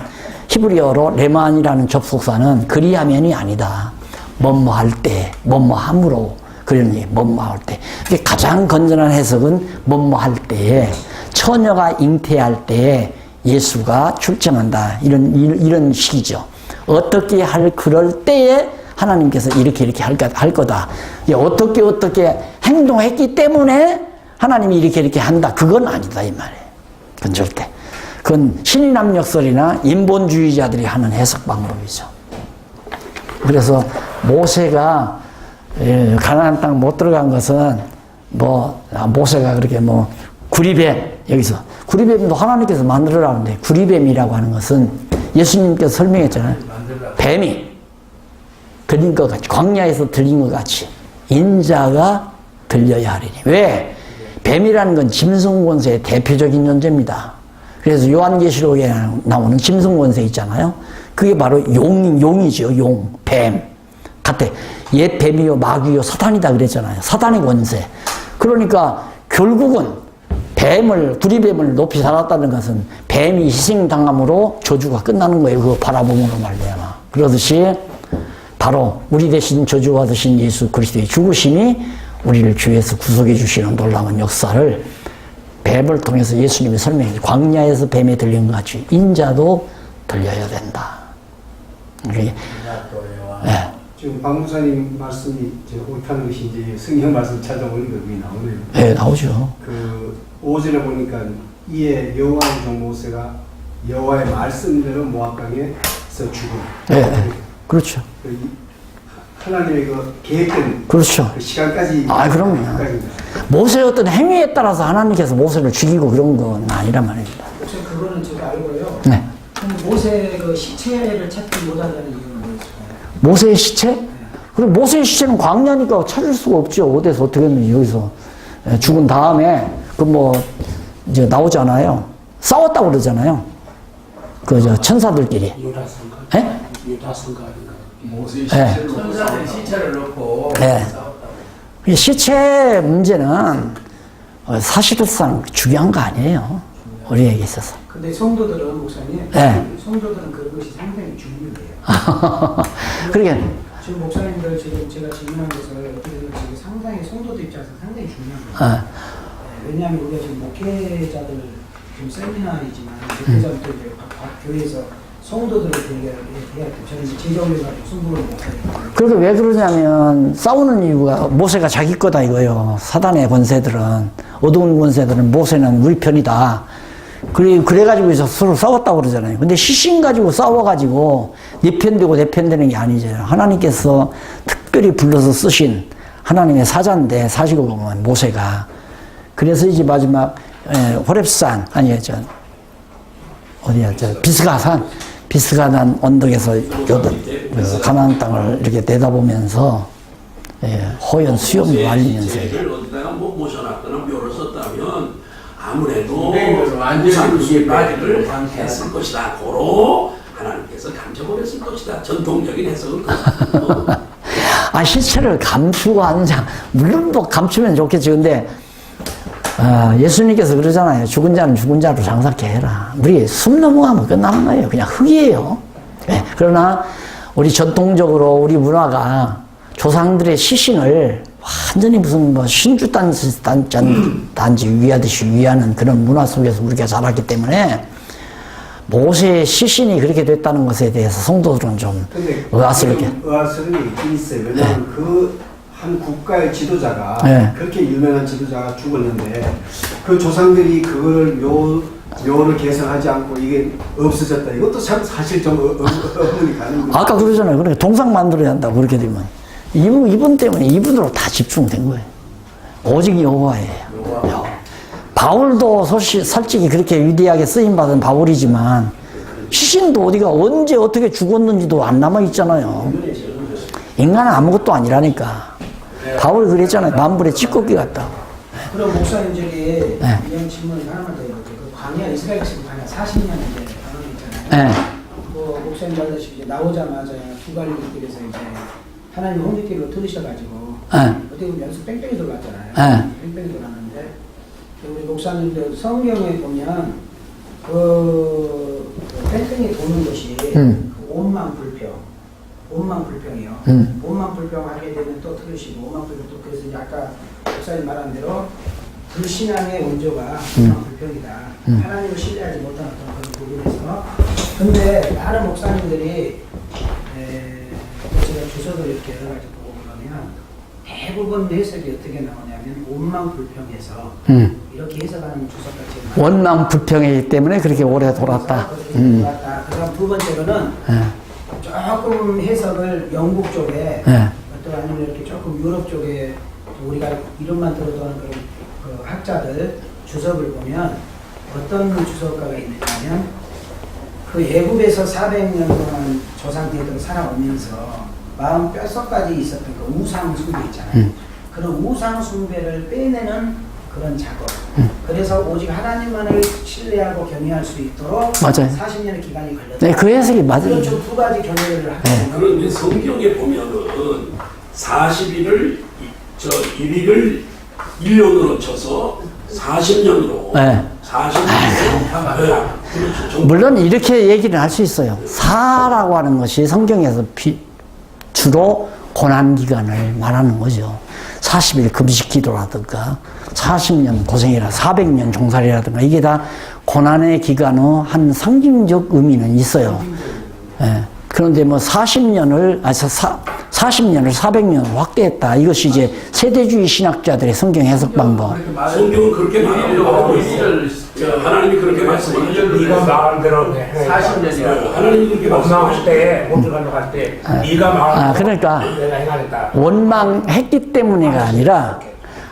히브리어로 레마한이라는 접속사는 그리하면이 아니다. 뭐뭐할 때 뭐뭐함으로 그러니 뭐뭐할 때 가장 건전한 해석은 뭐뭐할 때에 처녀가 잉태할 때에 예수가 출생한다. 이런 식이죠. 어떻게 할 그럴 때에 하나님께서 이렇게 할 거다. 어떻게 행동했기 때문에 하나님이 이렇게 한다. 그건 아니다 이 말이에요. 그건 절대. 그건 신인합력설이나 인본주의자들이 하는 해석 방법이죠. 그래서 모세가 가나안 땅 못 들어간 것은 모세가 그렇게 구리뱀 여기서 구리뱀도 하나님께서 만들어라는데 구리뱀이라고 하는 것은 예수님께서 설명했잖아요. 뱀이 들린 것 같이 광야에서 들린 것 같이 인자가 들려야 하리니. 왜? 뱀이라는 건 짐승권세의 대표적인 존재입니다. 그래서 요한계시록에 나오는 짐승권세 있잖아요. 그게 바로 용이죠. 뱀. 같아. 옛 뱀이요 마귀요 사탄이다 그랬잖아요. 사탄의 권세. 그러니까 결국은 구리뱀을 높이 살았다는 것은 뱀이 희생당함으로 저주가 끝나는 거예요. 그거 바라봄으로 말미암아. 그러듯이 바로 우리 대신 저주받으신 예수 그리스도의 죽으심이 우리를 주에서 구속해 주시는 놀라운 역사를 뱀을 통해서 예수님이 설명해 주죠. 광야에서 뱀에 들린 것 같이 인자도 들려야 된다. 네. 지금 박 목사님 말씀이 옳다는 것이 이제 성경 말씀 찾아보니까 그게 나오네요. 네, 나오죠. 5절에 보니까 이에 여호와의 종 모세가 여호와의 말씀대로 모압강에서 죽음. 네, 그렇죠. 하나님의 그 계획된 그렇죠. 그 시간까지. 그럼요. 모세의 어떤 행위에 따라서 하나님께서 모세를 죽이고 그런 건 아니란 말입니다. 혹시 그거는 제가 알고요. 네. 모세 그 시체를 찾지 못한다는 이유는 모세의 시체? 그럼 모세의 시체는 광야니까 찾을 수가 없죠. 어디서 어떻게 했는지 여기서 죽은 다음에 그 뭐 이제 나오잖아요. 싸웠다고 그러잖아요. 그 저 천사들끼리. 유다성가? 예? 유다성가인가? 모세의 네. 시체를 놓고 천사들 시체를 놓고 네. 싸웠다고. 이 시체 문제는 사실상 중요한 거 아니에요. 우리에게 있어서. 근데 성도들은 목사님, 네. 성도들은 그것이 상당히 중요해요. 그러게 지금 목사님들 지금 제가 질문한 것을 어떻게 보면 지금 상당히 성도들 입장에서 상당히 중요한 거예요. 어, 왜냐하면 우리가 지금 목회자들 지금 세미나이지만 목회자들 이제 각 교회에서 성도들을 대해야 돼. 저는 이제 제정을 가지고 승부를 못하니까. 그렇게 왜 그러냐면 싸우는 이유가 모세가 자기 거다 이거요. 사단의 권세들은 어두운 권세들은 모세는 우리 편이다. 그래가지고 서로 싸웠다고 그러잖아요. 근데 시신 가지고 싸워가지고 네 편되고 내 편되는 게 아니죠. 하나님께서 특별히 불러서 쓰신 하나님의 사자인데 사실로 보면 모세가. 그래서 이제 마지막 호렙산 아니 저 어디야 저 비스가산 언덕에서 가나안 땅을 이렇게 내다보면서 호연 수염을 말리면서 를 어디다가 뭐 모셔놨거나 묘를 썼다면 아무래도 완전히 그게 우상숭배를 빠지고 했을 것이다. 고로 하나님께서 감춰버렸을 것이다. 전통적인 해석은 그렇습니다. 아 시체를 감추고 하는 자 물론 뭐 감추면 좋겠지. 근데 예수님께서 그러잖아요. 죽은 자는 죽은 자로 장사케 해라. 우리 숨 넘어가면 끝나는 거예요. 그냥 흙이에요. 네. 그러나 우리 전통적으로 우리 문화가 조상들의 시신을 완전히 무슨 뭐 신주 단지 위하듯이 위하는 그런 문화 속에서 우리가 자랐기 때문에 모세의 시신이 그렇게 됐다는 것에 대해서 성도들은 좀 의아스럽게. 의아스러움이 있긴 있어요. 왜냐하면 그 한 국가의 지도자가 네. 그렇게 유명한 지도자가 죽었는데 그 조상들이 그거를 묘를 개성하지 않고 이게 없어졌다. 이것도 참 사실 좀 의문이 가는 거예요. 아까 그러잖아요. 그러니까 동상 만들어야 한다고 그렇게 되면 이분 때문에 이분으로 다 집중된 거예요. 오직 여호와예요. 바울도 솔직히 그렇게 위대하게 쓰임받은 바울이지만 시신도 어디가 언제 어떻게 죽었는지도 안 남아있잖아요. 인간은 아무것도 아니라니까. 바울이 그랬잖아요. 만불의 찌꺼기 같다고. 그럼 목사님 저기 네. 이런 질문을 하나만 더 해볼게요. 그 광야 이스라엘 지금 광야 40년 이제 방황 있잖아요. 네. 뭐 목사님 알다시피 이제 나오자마자 두 갈릴리길에서 이제 하나님 홍리길로 들으셔가지고 네. 어떻게 보면 연수 뺑뺑이 돌았잖아요. 네. 뺑뺑이 돌았는데 우리 목사님들 성경에 보면 그 뺑뺑이 도는 것이 그 온만 불평이요. 온만 불평하게 되면 또 들으시고 온만 불평 또 그래서 이제 아까 목사님 말한 대로 불신앙의 원조가 온만 불평이다. 하나님을 신뢰하지 못하는 그런 부분에서 근데 많은 목사님들이 제가 주석을 이렇게 여러 가지 보고 그러면 대부분 해석이 어떻게 나오냐면 온만 불평해서 이렇게 해석하는 주석 같이 원망 불평이기 때문에 그렇게 오래 돌았다. 돌았다. 그다음 두 번째로는 조금 해석을 영국 쪽에 또 아니면 이렇게 조금 유럽 쪽에 우리가 이름만 들어도 하는 그런 그 학자들 주석을 보면 어떤 주석가가 있느냐면 그 애굽에서 400년 동안 조상들이 살아오면서 마음 뼛속까지 있었던 그 우상 숭배 있잖아요. 그런 우상 숭배를 빼내는 그런 작업. 그래서 오직 하나님만을 신뢰하고 경외할 수 있도록 맞아요. 40년의 기간이 걸렸다. 네, 그 해석이 맞아요. 이런 좀 두 가지 견해를 하거든요. 그런데 성경에 보면은 40일을 1일을 1년으로 쳐서 40년으로 네. 40년으로 그렇죠. 물론 이렇게 얘기를 할 수 있어요. 사라고 하는 것이 성경에서 주로 고난기간을 말하는 거죠. 40일 금식 기도라든가 40년 고생이라 400년 종살이라든가 이게 다 고난의 기간의 한 상징적 의미는 있어요. 예. 그런데 뭐 40년을 40년을 확대했다. 이것이 이제 세대주의 신학자들의 성경 해석 방법. 성경은 그렇게 말하고 있어요. 하나님이 그렇게 말씀하셨죠. 네가 말한 대로 해. 40년이라고. 하나님이 그렇게 원망할 때, 못 들어가려고 할 때, 네가 말한 대로 그러니까 내가 행하겠다. 원망했기 때문에가 아니라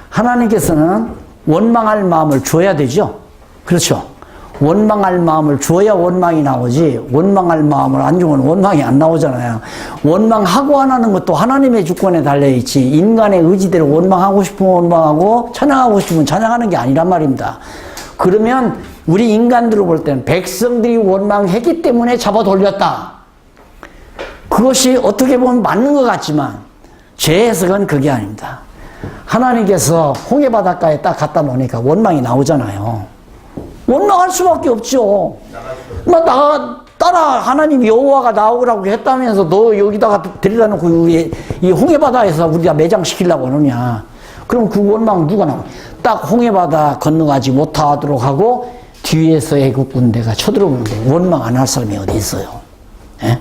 하나님께서는 원망할 마음을 줘야 되죠. 그렇죠. 원망할 마음을 주어야 원망이 나오지, 원망할 마음을 안 주면 원망이 안 나오잖아요. 원망하고 안 하는 것도 하나님의 주권에 달려있지, 인간의 의지대로 원망하고 싶으면 원망하고 찬양하고 싶으면 찬양하는 게 아니란 말입니다. 그러면 우리 인간들로 볼 때는 백성들이 원망했기 때문에 잡아 돌렸다. 그것이 어떻게 보면 맞는 것 같지만 제 해석은 그게 아닙니다. 하나님께서 홍해 바닷가에 딱 갖다 놓으니까 원망이 나오잖아요. 원망할 수밖에 없죠. 따라 하나님 여호와가 나오라고 했다면서 너 여기다가 데려다 놓고 이 홍해 바다에서 우리가 매장시키려고 하느냐. 그럼 그 원망 누가 나와? 딱 홍해 바다 건너가지 못하도록 하고 뒤에서 애국 군대가 쳐들어오는데 원망 안 할 사람이 어디 있어요? 예?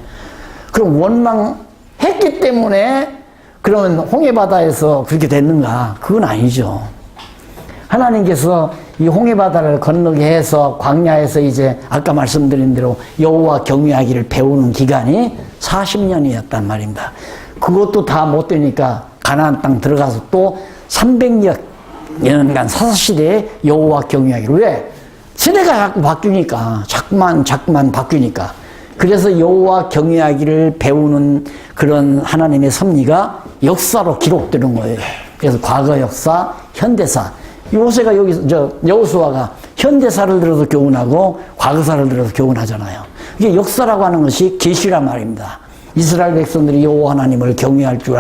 그럼 원망했기 때문에 그러면 홍해 바다에서 그렇게 됐는가? 그건 아니죠. 하나님께서 이 홍해 바다를 건너게 해서 광야에서 이제 아까 말씀드린 대로 여호와 경외하기를 배우는 기간이 40년이었단 말입니다. 그것도 다 못 되니까 가나안 땅 들어가서 또 300년간 사사시대에 여호와 경외하기를. 왜? 세대가 자꾸 바뀌니까, 자꾸만 바뀌니까. 그래서 여호와 경외하기를 배우는 그런 하나님의 섭리가 역사로 기록되는 거예요. 그래서 과거 역사, 현대사. 요새가 여기서 여호수아가 현대사를 들어서 교훈하고 과거사를 들어서 교훈하잖아요. 이게 역사라고 하는 것이 계시란 말입니다. 이스라엘 백성들이 여호와 하나님을 경외할 줄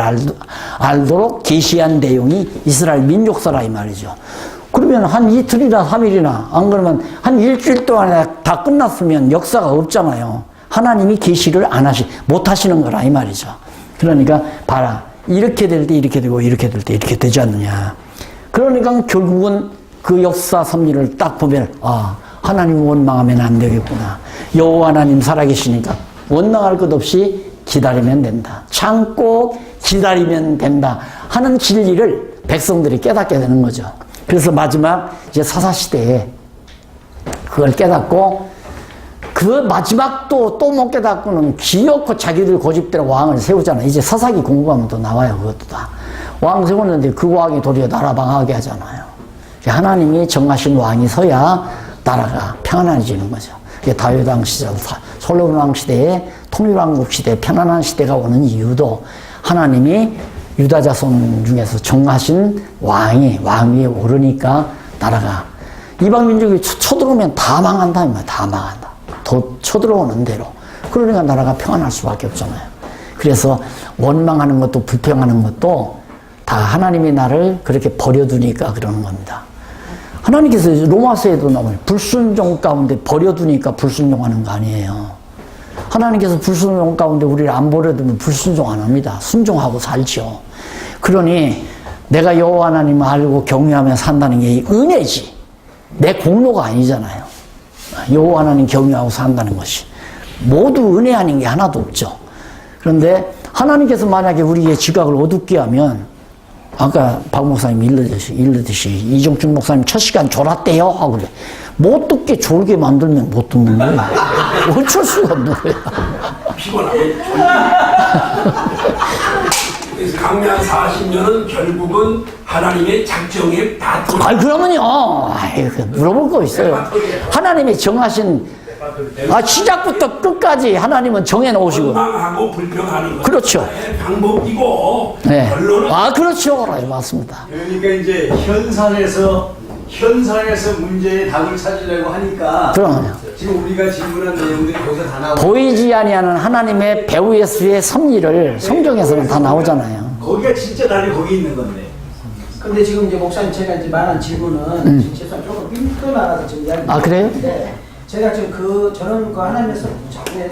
알도록 계시한 내용이 이스라엘 민족사라 이 말이죠. 그러면 한 이틀이나 3일이나 안 그러면 한 일주일 동안에 다 끝났으면 역사가 없잖아요. 하나님이 계시를 못 하시는 거라 이 말이죠. 그러니까 봐라, 이렇게 될 때 이렇게 되고 이렇게 될 때 이렇게 되지 않느냐. 그러니까 결국은 그 역사 섭리를 딱 보면 하나님 원망하면 안 되겠구나. 여호와 하나님 살아계시니까 원망할 것 없이 기다리면 된다. 참고 기다리면 된다 하는 진리를 백성들이 깨닫게 되는 거죠. 그래서 마지막 이제 사사시대에 그걸 깨닫고 그 마지막 또 못 깨닫고는 기어코 자기들 고집대로 왕을 세우잖아요. 이제 사사기 공부하면 또 나와요. 그것도 다. 왕 세웠는데 그 왕이 도리어 나라 방하게 하잖아요. 하나님이 정하신 왕이 서야 나라가 평안해지는 거죠. 다윗 왕 시절, 솔로몬 왕 시대에 통일왕국 시대, 편안한 시대가 오는 이유도 하나님이 유다 자손 중에서 정하신 왕 위에 오르니까 나라가 이방 민족이 쳐들어오면 다 망한다 이 말, 다 망한다. 더 쳐들어오는 대로. 그러니까 나라가 평안할 수밖에 없잖아요. 그래서 원망하는 것도 불평하는 것도 다 하나님이 나를 그렇게 버려두니까 그러는 겁니다. 하나님께서 로마서에도 나오면 불순종 가운데 버려두니까 불순종하는 거 아니에요. 하나님께서 불순종 가운데 우리를 안 버려두면 불순종 안 합니다. 순종하고 살죠. 그러니 내가 여호와 하나님을 알고 경외하며 산다는 게 은혜지. 내 공로가 아니잖아요. 여호와 하나님 경외하고 산다는 것이. 모두 은혜 아닌 게 하나도 없죠. 그런데 하나님께서 만약에 우리의 지각을 어둡게 하면 아까 박 목사님 일르듯이 이종춘 목사님 첫 시간 졸았대요 하고 그래. 못 듣게 졸게 만들면 못 듣는 거예요. 어쩔 수가 없는 거예요. 피곤하고 그래서 강약 40년은 결국은 하나님의 작정에 다 그러면요. 물어볼 거 있어요. 하나님이 정하신 시작부터 끝까지 하나님은 정해놓으시고. 원망하고 불평하는 것. 그렇죠. 방법이고. 네. 결론은. 그렇죠. 맞습니다. 그러니까 이제 현상에서 문제의 답을 찾으려고 하니까. 그럼요. 지금 우리가 질문한 내용들이 거기서 다 나오고. 보이지 아니하는 하나님의 배우 예수의 섭리를 성경에서는 다 나오잖아요. 거기가 진짜 답이 거기 있는 건데. 근데 지금 이제 목사님 제가 이제 말한 질문은 진짜 조금 빈도 나가서 지금 이야기. 그래요? 제가 지금 저는 그 하나님의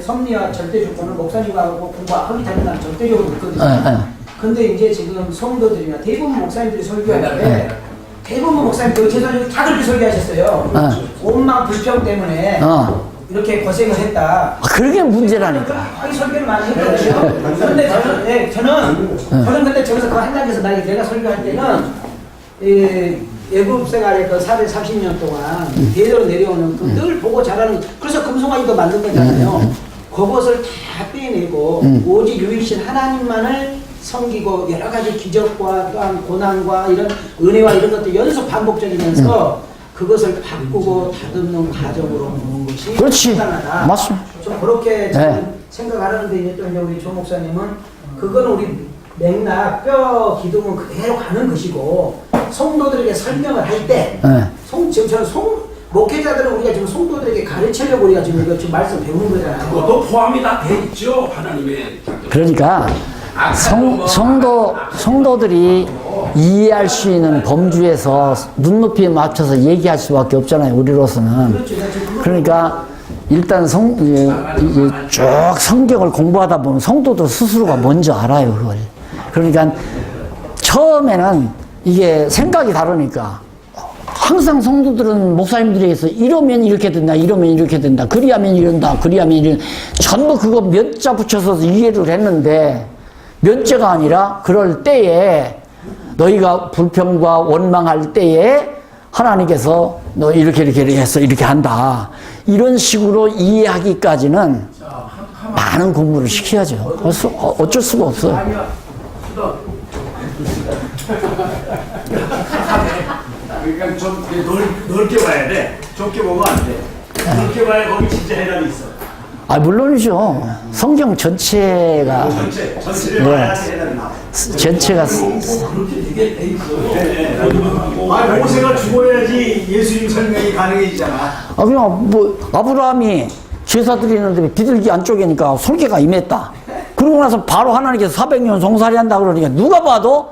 섭리와 절대 조건을 목사님하고 공부하기 전에 난 절대적으로 믿거든요. 근데 이제 지금 성도들이나 대부분 목사님들이 설교할 때 대부분 목사님들 죄송해요 다 그렇게 설교하셨어요. 원망 불평 때문에 이렇게 고생을 했다. 그게 문제라니까. 설교를 많이 했거든요. 그런데 저는 근데 저기서 그 하나님께서 내가 설교할 때는 외국 생활에 그 430년 동안 대대로 내려오는 그 늘 보고 자라는 그래서 금송아지도 만든 거잖아요. 그것을 다 빼내고 오직 유일신 하나님만을 섬기고 여러 가지 기적과 또한 고난과 이런 은혜와 이런 것들 연속 반복적이면서 그것을 바꾸고 다듬는 과정으로 보는 것이 그렇지. 간단하다. 맞습니다. 좀 그렇게 저는 네. 생각하는데 이제 또 이제 우리 조 목사님은 그건 우리 맥락 뼈 기둥은 그대로 가는 것이고 성도들에게 설명을 할 때 네. 지금 저는 목회자들은 우리가 지금 성도들에게 가르치려고 우리가 지금 이거 지금 말씀 배우는 거잖아요. 그것도 포함이 다 돼 있죠. 하나님의 작전. 그러니까 성도들이 이해할 수 있는 범주에서 눈높이에 맞춰서 얘기할 수밖에 없잖아요. 우리로서는. 그러니까 일단 쭉 성경을 공부하다 보면 성도들 스스로가 먼저 알아요. 그걸. 그러니까 처음에는 이게 생각이 다르니까 항상 성도들은 목사님들에게서 이러면 이렇게 된다, 이러면 이렇게 된다, 그리하면 이런다, 그리하면 이런 전부 그거 몇 자 붙여서 이해를 했는데 면죄가 아니라 그럴 때에 너희가 불평과 원망할 때에 하나님께서 너 이렇게 해서 이렇게 한다. 이런 식으로 이해하기까지는 많은 공부를 시켜야죠. 어쩔 수가 없어요. 그러니까 좀 넓게 봐야 돼. 좁게 보면 안 돼. 넓게 봐야 거기 진짜 해답이 있어. 아, 물론이죠. 성경 전체가, 전체를 봐야지 해답이 나와. 전체가, 그렇게 되게 돼 있어요. 아, 모세가 죽어야지 예수님 설명이 가능해지잖아. 그냥 아브라함이 제사 드리는데 비둘기 안쪽이니까 솔개가 임했다. 그러고 나서 바로 하나님께서 400년 종살이 한다 그러니까 누가 봐도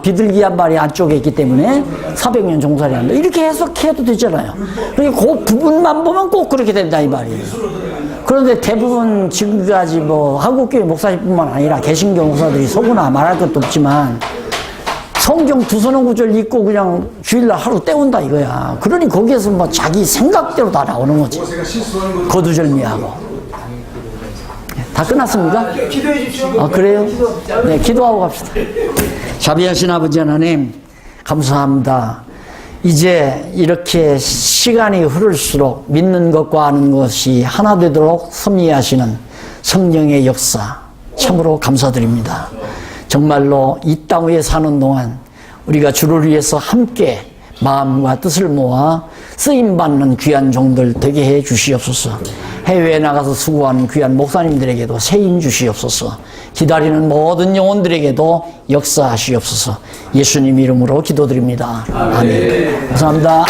비둘기 한 마리 안쪽에 있기 때문에 400년 종살이 한다. 이렇게 해석해도 되잖아요. 그러니까 그 부분만 보면 꼭 그렇게 된다, 이 말이에요. 그런데 대부분 지금까지 한국교회 목사님뿐만 아니라 개신교 목사들이 속으나 말할 것도 없지만 성경 두서너 구절 읽고 그냥 주일날 하루 때운다 이거야. 그러니 거기에서 자기 생각대로 다 나오는 거지. 모세가 실수하는 건 거두절미하고. 다 끝났습니까? 기도해 주십시오. 그래요? 네, 기도하고 갑시다. 자비하신 아버지 하나님, 감사합니다. 이제 이렇게 시간이 흐를수록 믿는 것과 아는 것이 하나 되도록 섭리하시는 성령의 역사, 참으로 감사드립니다. 정말로 이 땅 위에 사는 동안 우리가 주를 위해서 함께 마음과 뜻을 모아 쓰임받는 귀한 종들 되게 해 주시옵소서. 해외에 나가서 수고하는 귀한 목사님들에게도 세임 주시옵소서. 기다리는 모든 영혼들에게도 역사하시옵소서. 예수님 이름으로 기도드립니다. 아멘. 감사합니다.